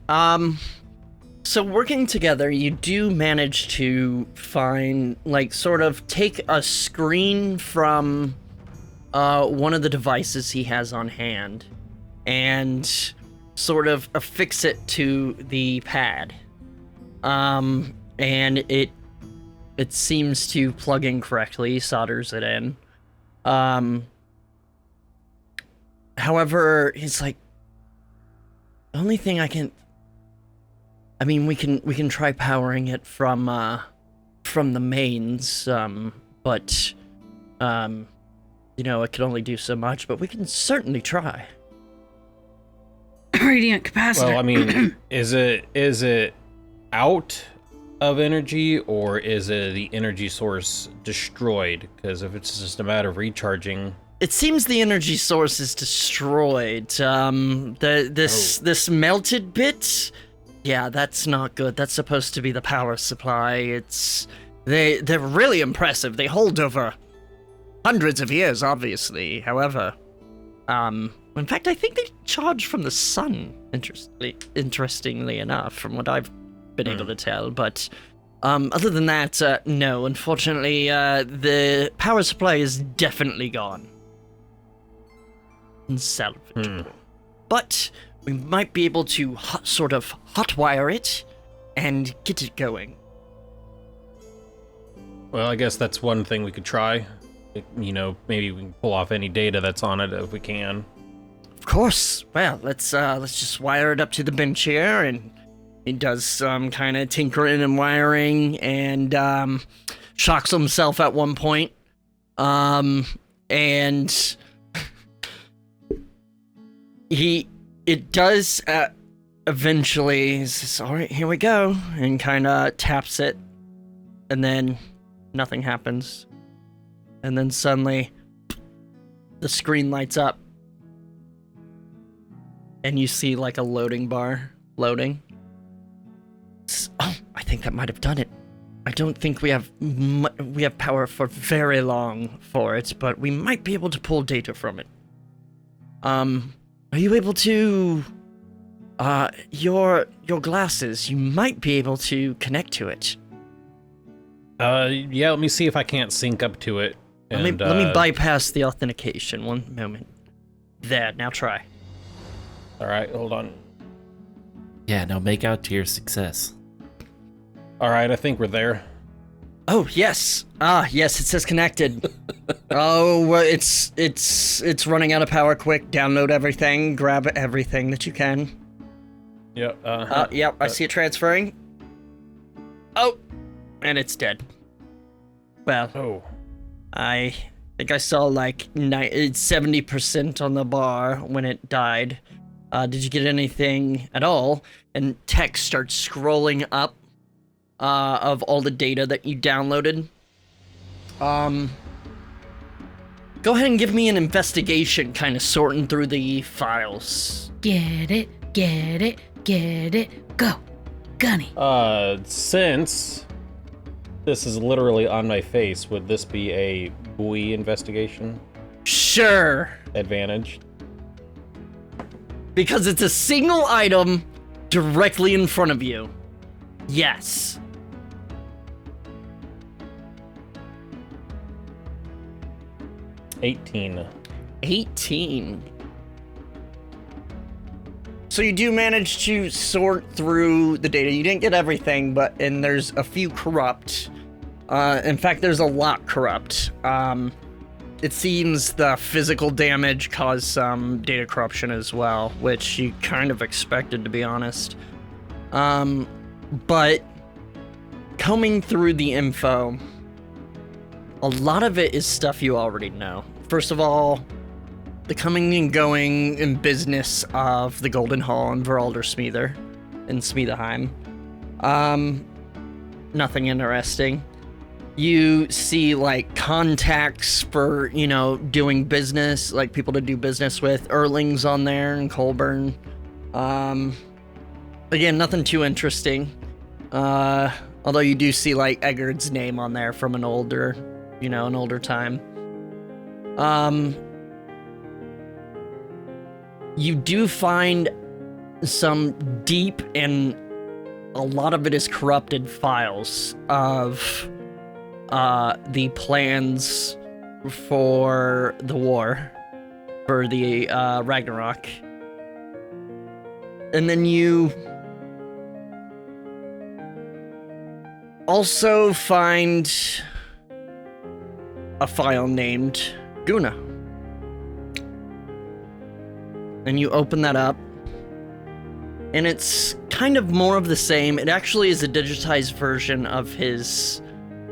So working together, you do manage to find, like, sort of take a screen from one of the devices he has on hand and sort of affix it to the pad. And it seems to plug in correctly, solders it in. However, he's like, the only thing I mean, we can try powering it from the mains, but you know, it can only do so much, but we can certainly try. Radiant capacitor. Well, I mean, is it out of energy, or is the energy source destroyed? Because if it's just a matter of recharging, It seems the energy source is destroyed. This melted bit, yeah, that's not good. That's supposed to be the power supply. They're really impressive. They hold over hundreds of years, obviously. However, in fact, I think they charge from the sun. Interestingly enough, from what I've been able to tell, but other than that, no. Unfortunately, the power supply is definitely gone. Unsalvageable. but we might be able to sort of hotwire it and get it going. Well, I guess that's one thing we could try. You know, maybe we can pull off any data that's on it if we can. Of course. Well, let's just wire it up to the bench here, and he does some kind of tinkering and wiring, and shocks himself at one point. And it does eventually. He says, "All right, here we go," and kind of taps it, and then nothing happens. And then suddenly, the screen lights up. And you see like a loading bar loading. Oh, I think that might have done it. I don't think we have power for very long for it, but we might be able to pull data from it. Are you able to... your glasses, you might be able to connect to it. Yeah, let me see if I can't sync up to it. Let me bypass the authentication. One moment. There, now try. All right, hold on. Yeah, now make out to your success. All right, I think we're there. Oh, yes. Yes, it says connected. Oh, well, it's running out of power. Quick, download everything, grab everything that you can. Yep. Yep, I see it transferring. Oh, and it's dead. Well, Oh. I think I saw like 70% on the bar when it died. Did you get anything at all? And text starts scrolling up of all the data that you downloaded. Go ahead and give me an investigation, kind of sorting through the files. Get it, get it, get it. Go, Gunne. Since this is literally on my face, would this be a buoy investigation Sure. advantage? Because it's a single item directly in front of you. Yes. $18. 18. So you do manage to sort through the data. You didn't get everything, and there's a few corrupt. In fact, there's a lot corrupt. It seems the physical damage caused some data corruption as well, which you kind of expected, to be honest. But combing through the info, a lot of it is stuff you already know. First of all, the coming and going in business of the Golden Hall and Veralder Smeether in Smeetheim. Nothing interesting. You see, like, contacts for, doing business, like people to do business with. Erling's on there and Colburn. Again, nothing too interesting. Although you do see, like, Eggard's name on there from an older time. You do find some deep and a lot of it is corrupted files of the plans for the war, for the Ragnarok. And then you also find a file named Gunne. And you open that up, and it's kind of more of the same. It actually is a digitized version of his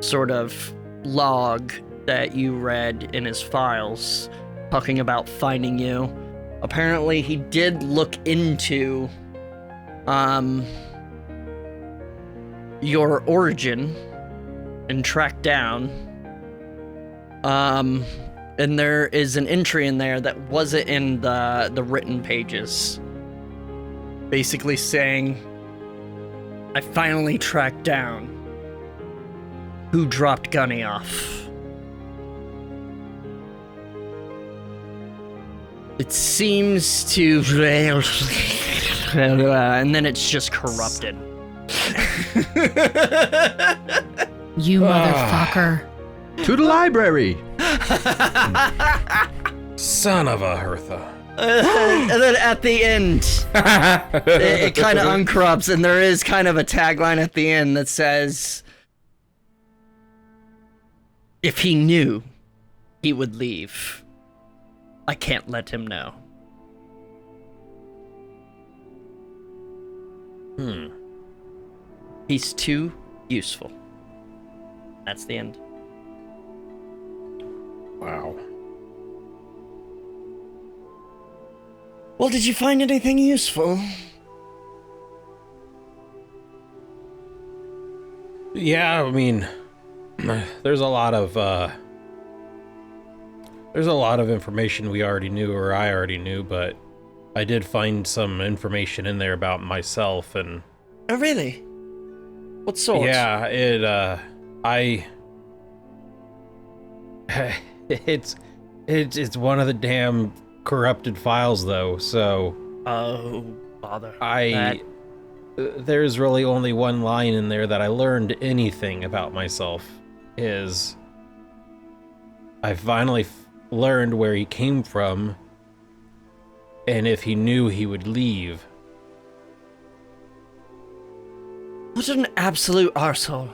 sort of log that you read in his files, talking about finding you. Apparently, he did look into your origin and track down. And there is an entry in there that wasn't in the written pages. Basically saying, I finally tracked down who dropped Gunne off. It seems to... and then it's just corrupted. You motherfucker. To the library! Son of a Hertha. And then at the end, it kind of uncrops, and there is kind of a tagline at the end that says, "If he knew, he would leave. I can't let him know." He's too useful. That's the end. Wow. Well, did you find anything useful? Yeah, I mean, there's a lot of information we already knew, or I already knew, but I did find some information in there about myself, and Oh, really? What sort? yeah, it's one of the damn corrupted files, though. So Oh, bother. there's really only one line in there that I learned anything about myself. Is I finally learned where he came from, and if he knew, he would leave. What an absolute arsehole.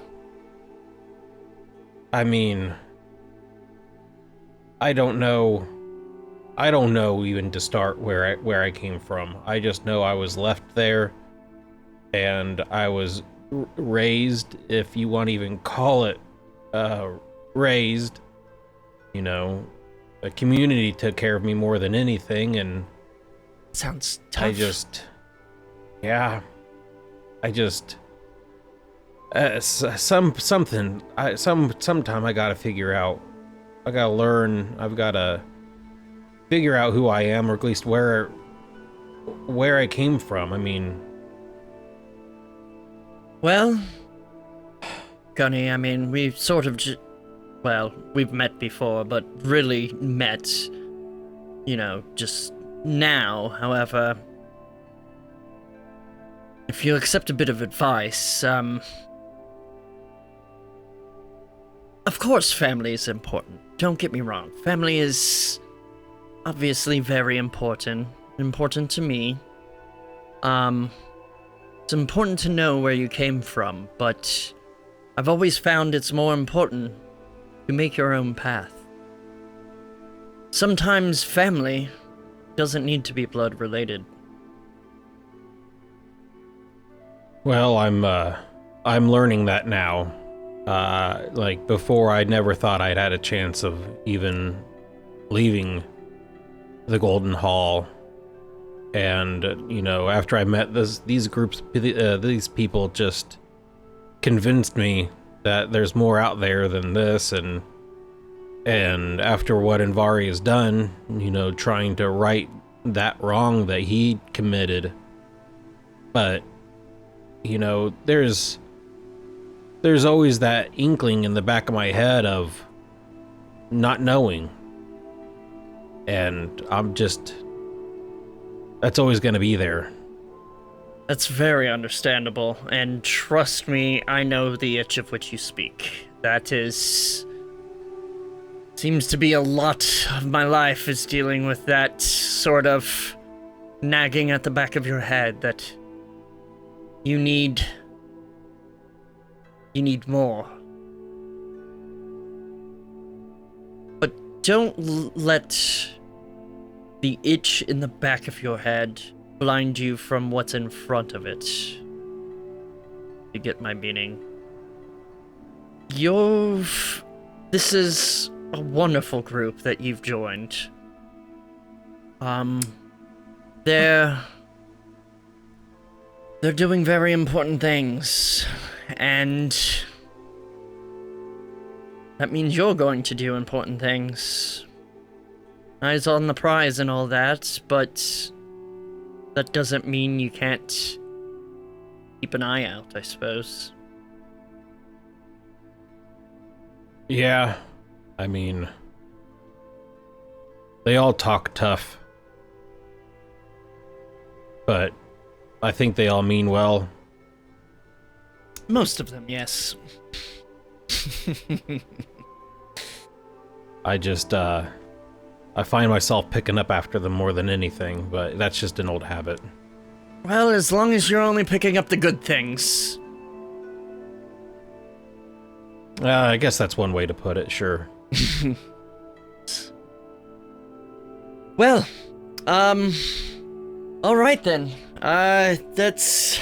I mean, I don't know even to start where I came from. I just know I was left there, and I was raised, if you want to even call it raised. You know, a community took care of me more than anything, and Sounds tough. sometime I gotta figure out. I gotta learn. I've gotta figure out who I am, or at least where I came from. I mean, Well, Gunne, I mean, we've sort of we've met before, but really met, just now. However, if you accept a bit of advice, of course family is important. Don't get me wrong. Family is obviously very important to me. It's important to know where you came from, but I've always found it's more important to make your own path. Sometimes family doesn't need to be blood related. well, I'm learning that now. Like before, I never thought I'd had a chance of even leaving the Golden Hall. And, after I met these groups, these people just convinced me that there's more out there than this, and after what Andvari has done, trying to right that wrong that he committed. But, there's always that inkling in the back of my head of not knowing. And that's always going to be there. That's very understandable, and trust me, I know the itch of which you speak. That seems to be a lot of my life is dealing with that sort of nagging at the back of your head that you need more. But don't let the itch in the back of your head blind you from what's in front of it. You get my meaning? This is a wonderful group that you've joined. They're doing very important things, and that means you're going to do important things. Eyes on the prize and all that, but that doesn't mean you can't keep an eye out, I suppose. Yeah, I mean, they all talk tough, but I think they all mean well. Most of them, yes. I find myself picking up after them more than anything, but that's just an old habit. Well, as long as you're only picking up the good things. I guess that's one way to put it, sure. Well, alright then. That's...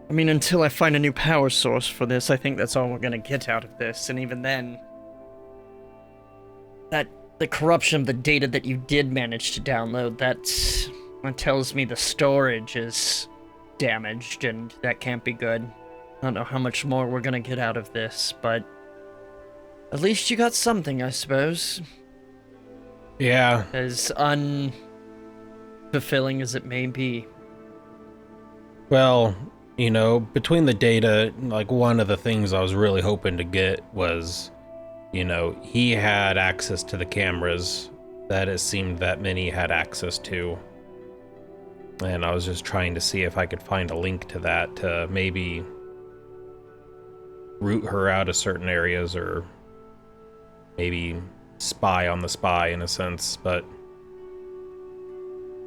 I mean, until I find a new power source for this, I think that's all we're gonna get out of this, and even then... The corruption of the data that you did manage to download, that tells me the storage is damaged, and that can't be good. I don't know how much more we're gonna get out of this, but... At least you got something, I suppose. Yeah. As unfulfilling as it may be. Well, you know, between the data, like one of the things I was really hoping to get was, you know, he had access to the cameras that it seemed that many had access to. And I was just trying to see if I could find a link to that to maybe root her out of certain areas or maybe spy on the spy in a sense, but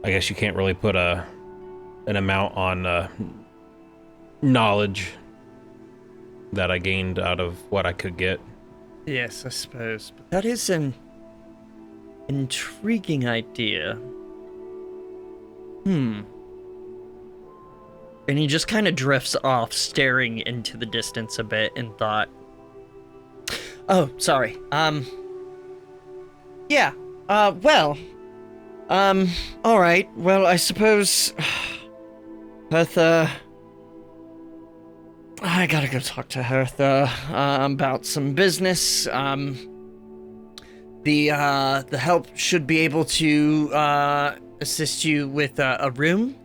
I guess you can't really put an amount on knowledge that I gained out of what I could get. Yes, I suppose. But that is an intriguing idea. And he just kind of drifts off, staring into the distance a bit in thought. Oh, sorry. Yeah. Well. Alright. Well, I suppose... Hertha... I gotta go talk to Hertha about some business. The help should be able to assist you with a room.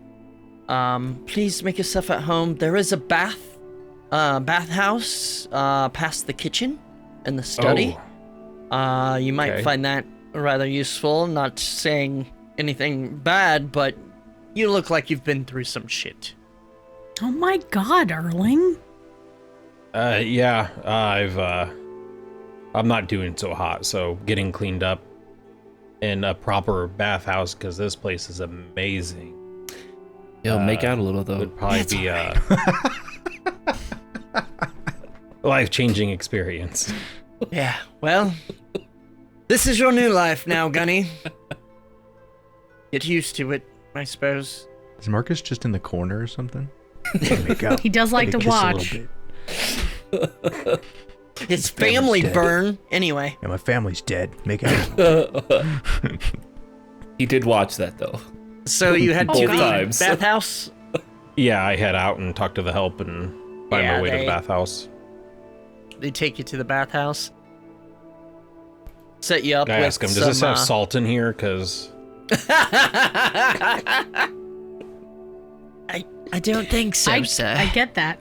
Please make yourself at home. There is a bathhouse past the kitchen and the study. You might find that rather useful. Not saying anything bad, but you look like you've been through some shit. Oh my god, Erling. Yeah, I'm not doing so hot, so getting cleaned up in a proper bathhouse, because this place is amazing. Yo, make out a little though. Would probably be a life-changing experience. Yeah, well, this is your new life now, Gunne. Get used to it, I suppose. Is Marcus just in the corner or something? He does like to watch. His family burn. Anyway. Yeah, my family's dead. Make out. He did watch that though. So you head to the times. bathhouse? Yeah, I head out and talk to the help and find my way to the bathhouse. They take you to the bathhouse. Set you up I with ask him, does this have salt in here? Because... I don't think so, sir. I get that.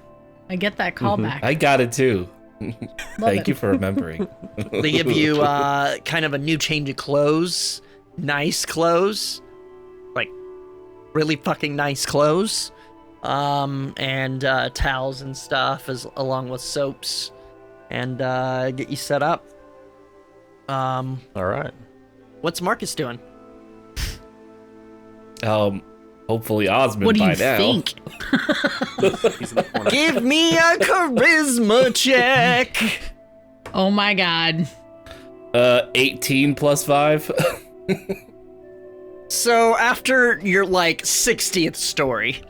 I get that callback. I got it too. Thank it. you for remembering. They give you kind of a new change of clothes. Nice clothes. Like, really fucking nice clothes. And towels and stuff, along with soaps. And get you set up. All right. What's Marcus doing? Hopefully Osmond What do by you now. think? Give me a charisma check. Oh my god. 18 plus 5. So after your like 60th story,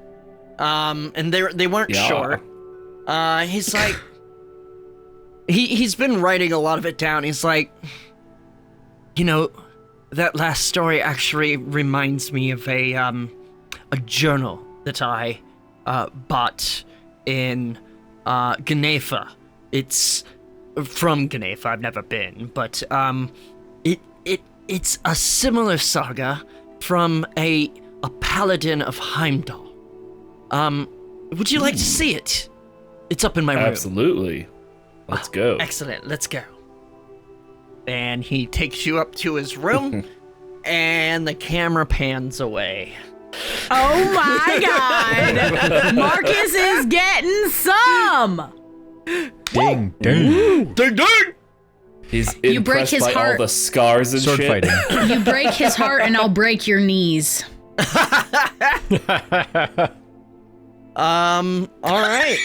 and they weren't sure. He's like, he's been writing a lot of it down. He's like, you know, that last story actually reminds me of a journal that I bought in Gunne. It's from Gunne. I've never been, but it's a similar saga from a paladin of Heimdall. Would you like to see it? It's up in my room. Absolutely. Let's go. Excellent. Let's go. And he takes you up to his room, and the camera pans away. Oh my god! Marcus is getting some! Ding, ding. Ding ding! He's You break impressed his by heart. all the scars and Sword shit. fighting. You break his heart and I'll break your knees. All right.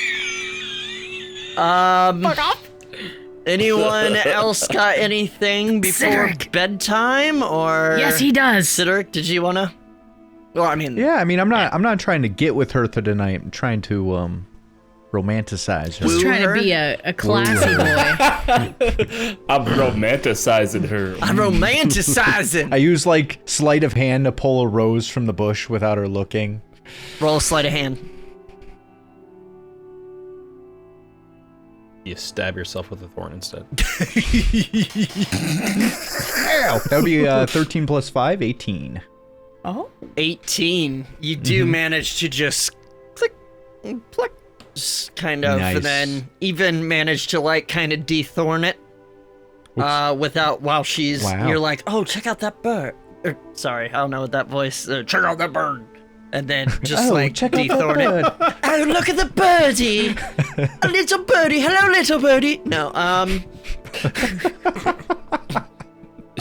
Fuck off. Anyone else got anything before Cydorik. bedtime, or? Yes, he does. Cydorik, did you wanna? Well, I mean, Yeah, I mean, I'm not trying to get with Hertha tonight. I'm trying to romanticize her. Woo He's trying her? to be a classy boy. I'm romanticizing her. I'm romanticizing. I use like sleight of hand to pull a rose from the bush without her looking. Roll a sleight of hand. You stab yourself with a thorn instead. That would be 13 plus 5, 18. Oh. 18. You do manage to just click, pluck, just kind of, Nice. and then even manage to like kind of dethorn it. Without while she's, Wow. you're like, oh, check out that bird. Sorry, I don't know what that voice. Check out that bird. And then just like check out that dethorn it. bird. Oh, look at the birdie! A little birdie. Hello, little birdie. No,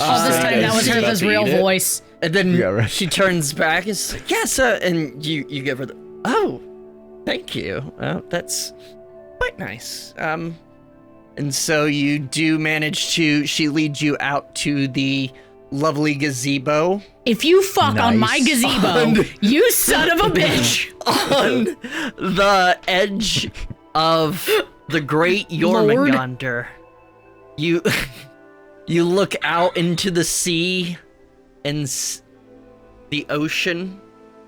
Oh, this time that was Hertha's real voice. and then Yeah, right. she turns back and is like, yes, and you give her the, oh, thank you. That's quite nice. And so you do manage to, she leads you out to the lovely gazebo If you fuck on my Nice. gazebo, you son of a bitch. on the edge of the great Jormungandr. You you look out into the sea and the ocean.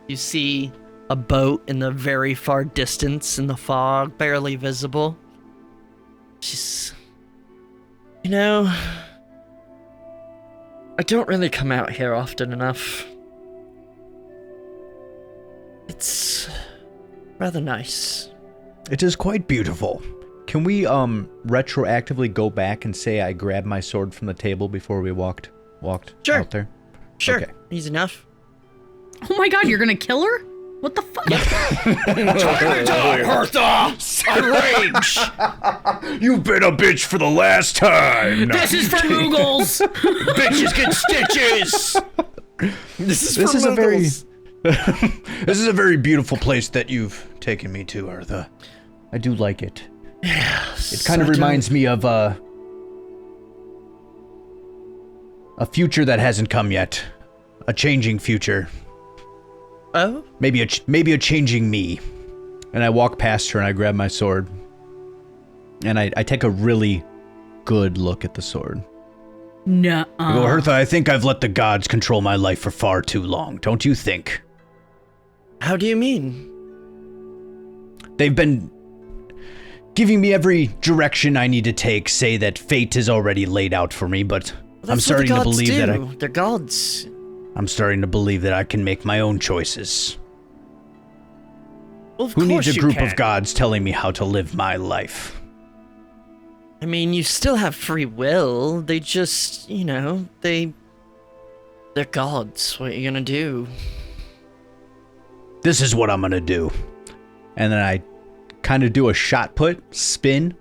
You see a boat in the very far distance in the fog, barely visible. She's, you know, I don't really come out here often enough. It's rather nice. It is quite beautiful. Can we retroactively go back and say I grabbed my sword from the table before we walked Sure. out there? Sure, Okay. easy enough. Oh my god, you're gonna kill her? What the fuck? Hertha! Rage! You've been a bitch for the last time. This is for Moogles. Bitches get stitches! This is This for is a very Muggles. This is a very beautiful place that you've taken me to, Hertha. I do like it. It kind of reminds me of a future that hasn't come yet. A changing future. Oh? Maybe a changing me. And I walk past her and I grab my sword. And I take a really good look at the sword. Nuh-uh. I go, Hertha, I think I've let the gods control my life for far too long. Don't you think? How do you mean? They've been giving me every direction I need to take, say that fate is already laid out for me, but I'm starting to believe that They're gods. I'm starting to believe that I can make my own choices. Well, of Who needs course a you group can. of gods telling me how to live my life? I mean, you still have free will. They just, you know, they're gods. What are you gonna do? This is what I'm gonna do. And then I kind of do a shot put, spin,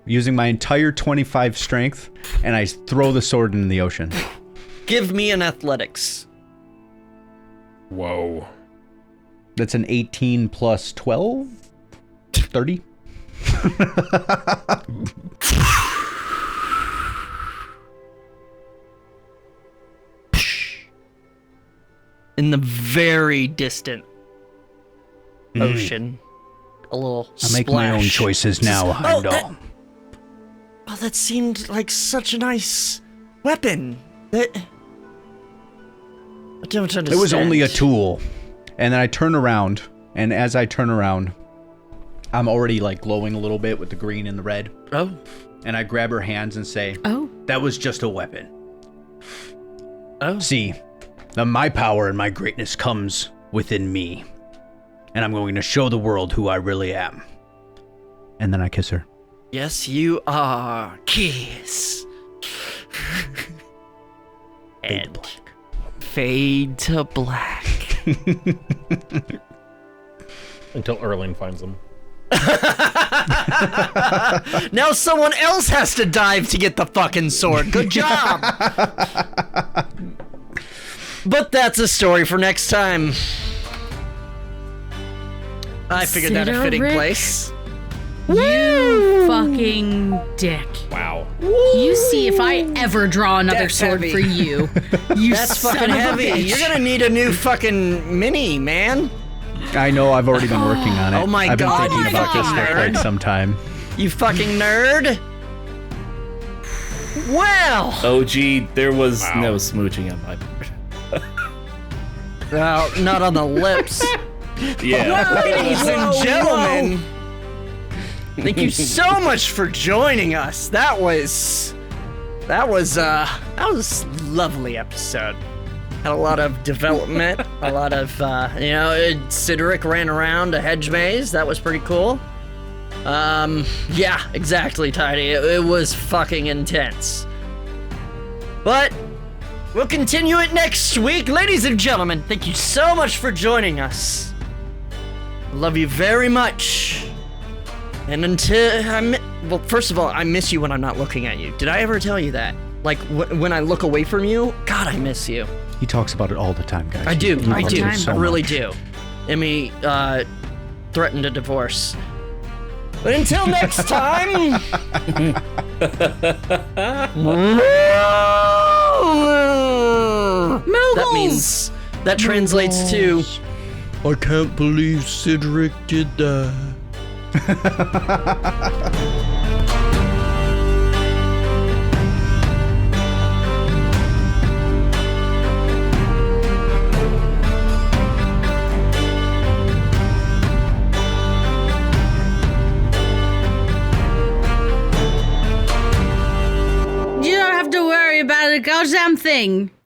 using my entire 25 strength, and I throw the sword in the ocean. Give me an athletics. Whoa. That's an 18 plus 12? 30? In the very distant ocean, a little I make my own splash. choices now, Oh, Heimdall. Oh, that seemed like such a nice weapon. That I don't understand. It was only a tool. And then I turn around, and as I turn around, I'm already like glowing a little bit with the green and the red. Oh, And I grab her hands and say, Oh. that was just a weapon. oh. See, my power and my greatness comes within me. And I'm going to show the world who I really am. And then I kiss her. Yes, you are. Kiss. And fade to black. Until Erling finds them. Now someone else has to dive to get the fucking sword. Good job. But that's a story for next time. I figured that a fitting Cydorik. place. You fucking dick. Wow. You see if I ever draw another That's sword heavy. for you. You That's son fucking of a heavy. bitch. You're gonna need a new fucking mini, man. I know, I've already been working on it. Oh my I've been God, thinking you about this fucking for quite nerd. some time. You fucking nerd. Well, Oh, gee, there was no smooching on my part. not on the lips. Yeah. Ladies and gentlemen, thank you so much for joining us. That was a lovely episode. Had a lot of development, a lot of Cydorik ran around a hedge maze. That was pretty cool. Yeah, exactly, Tidy. It was fucking intense. But we'll continue it next week. Ladies and gentlemen, thank you so much for joining us. Love you very much. And well, first of all, I miss you when I'm not looking at you. Did I ever tell you that? Like, when I look away from you, God, I miss you. He talks about it all the time, guys. I do, He I loves do, it so I really much. do. Emmy, threatened a divorce. But until next time... That means... That translates to... I can't believe Cydorik did that. You don't have to worry about a goddamn thing.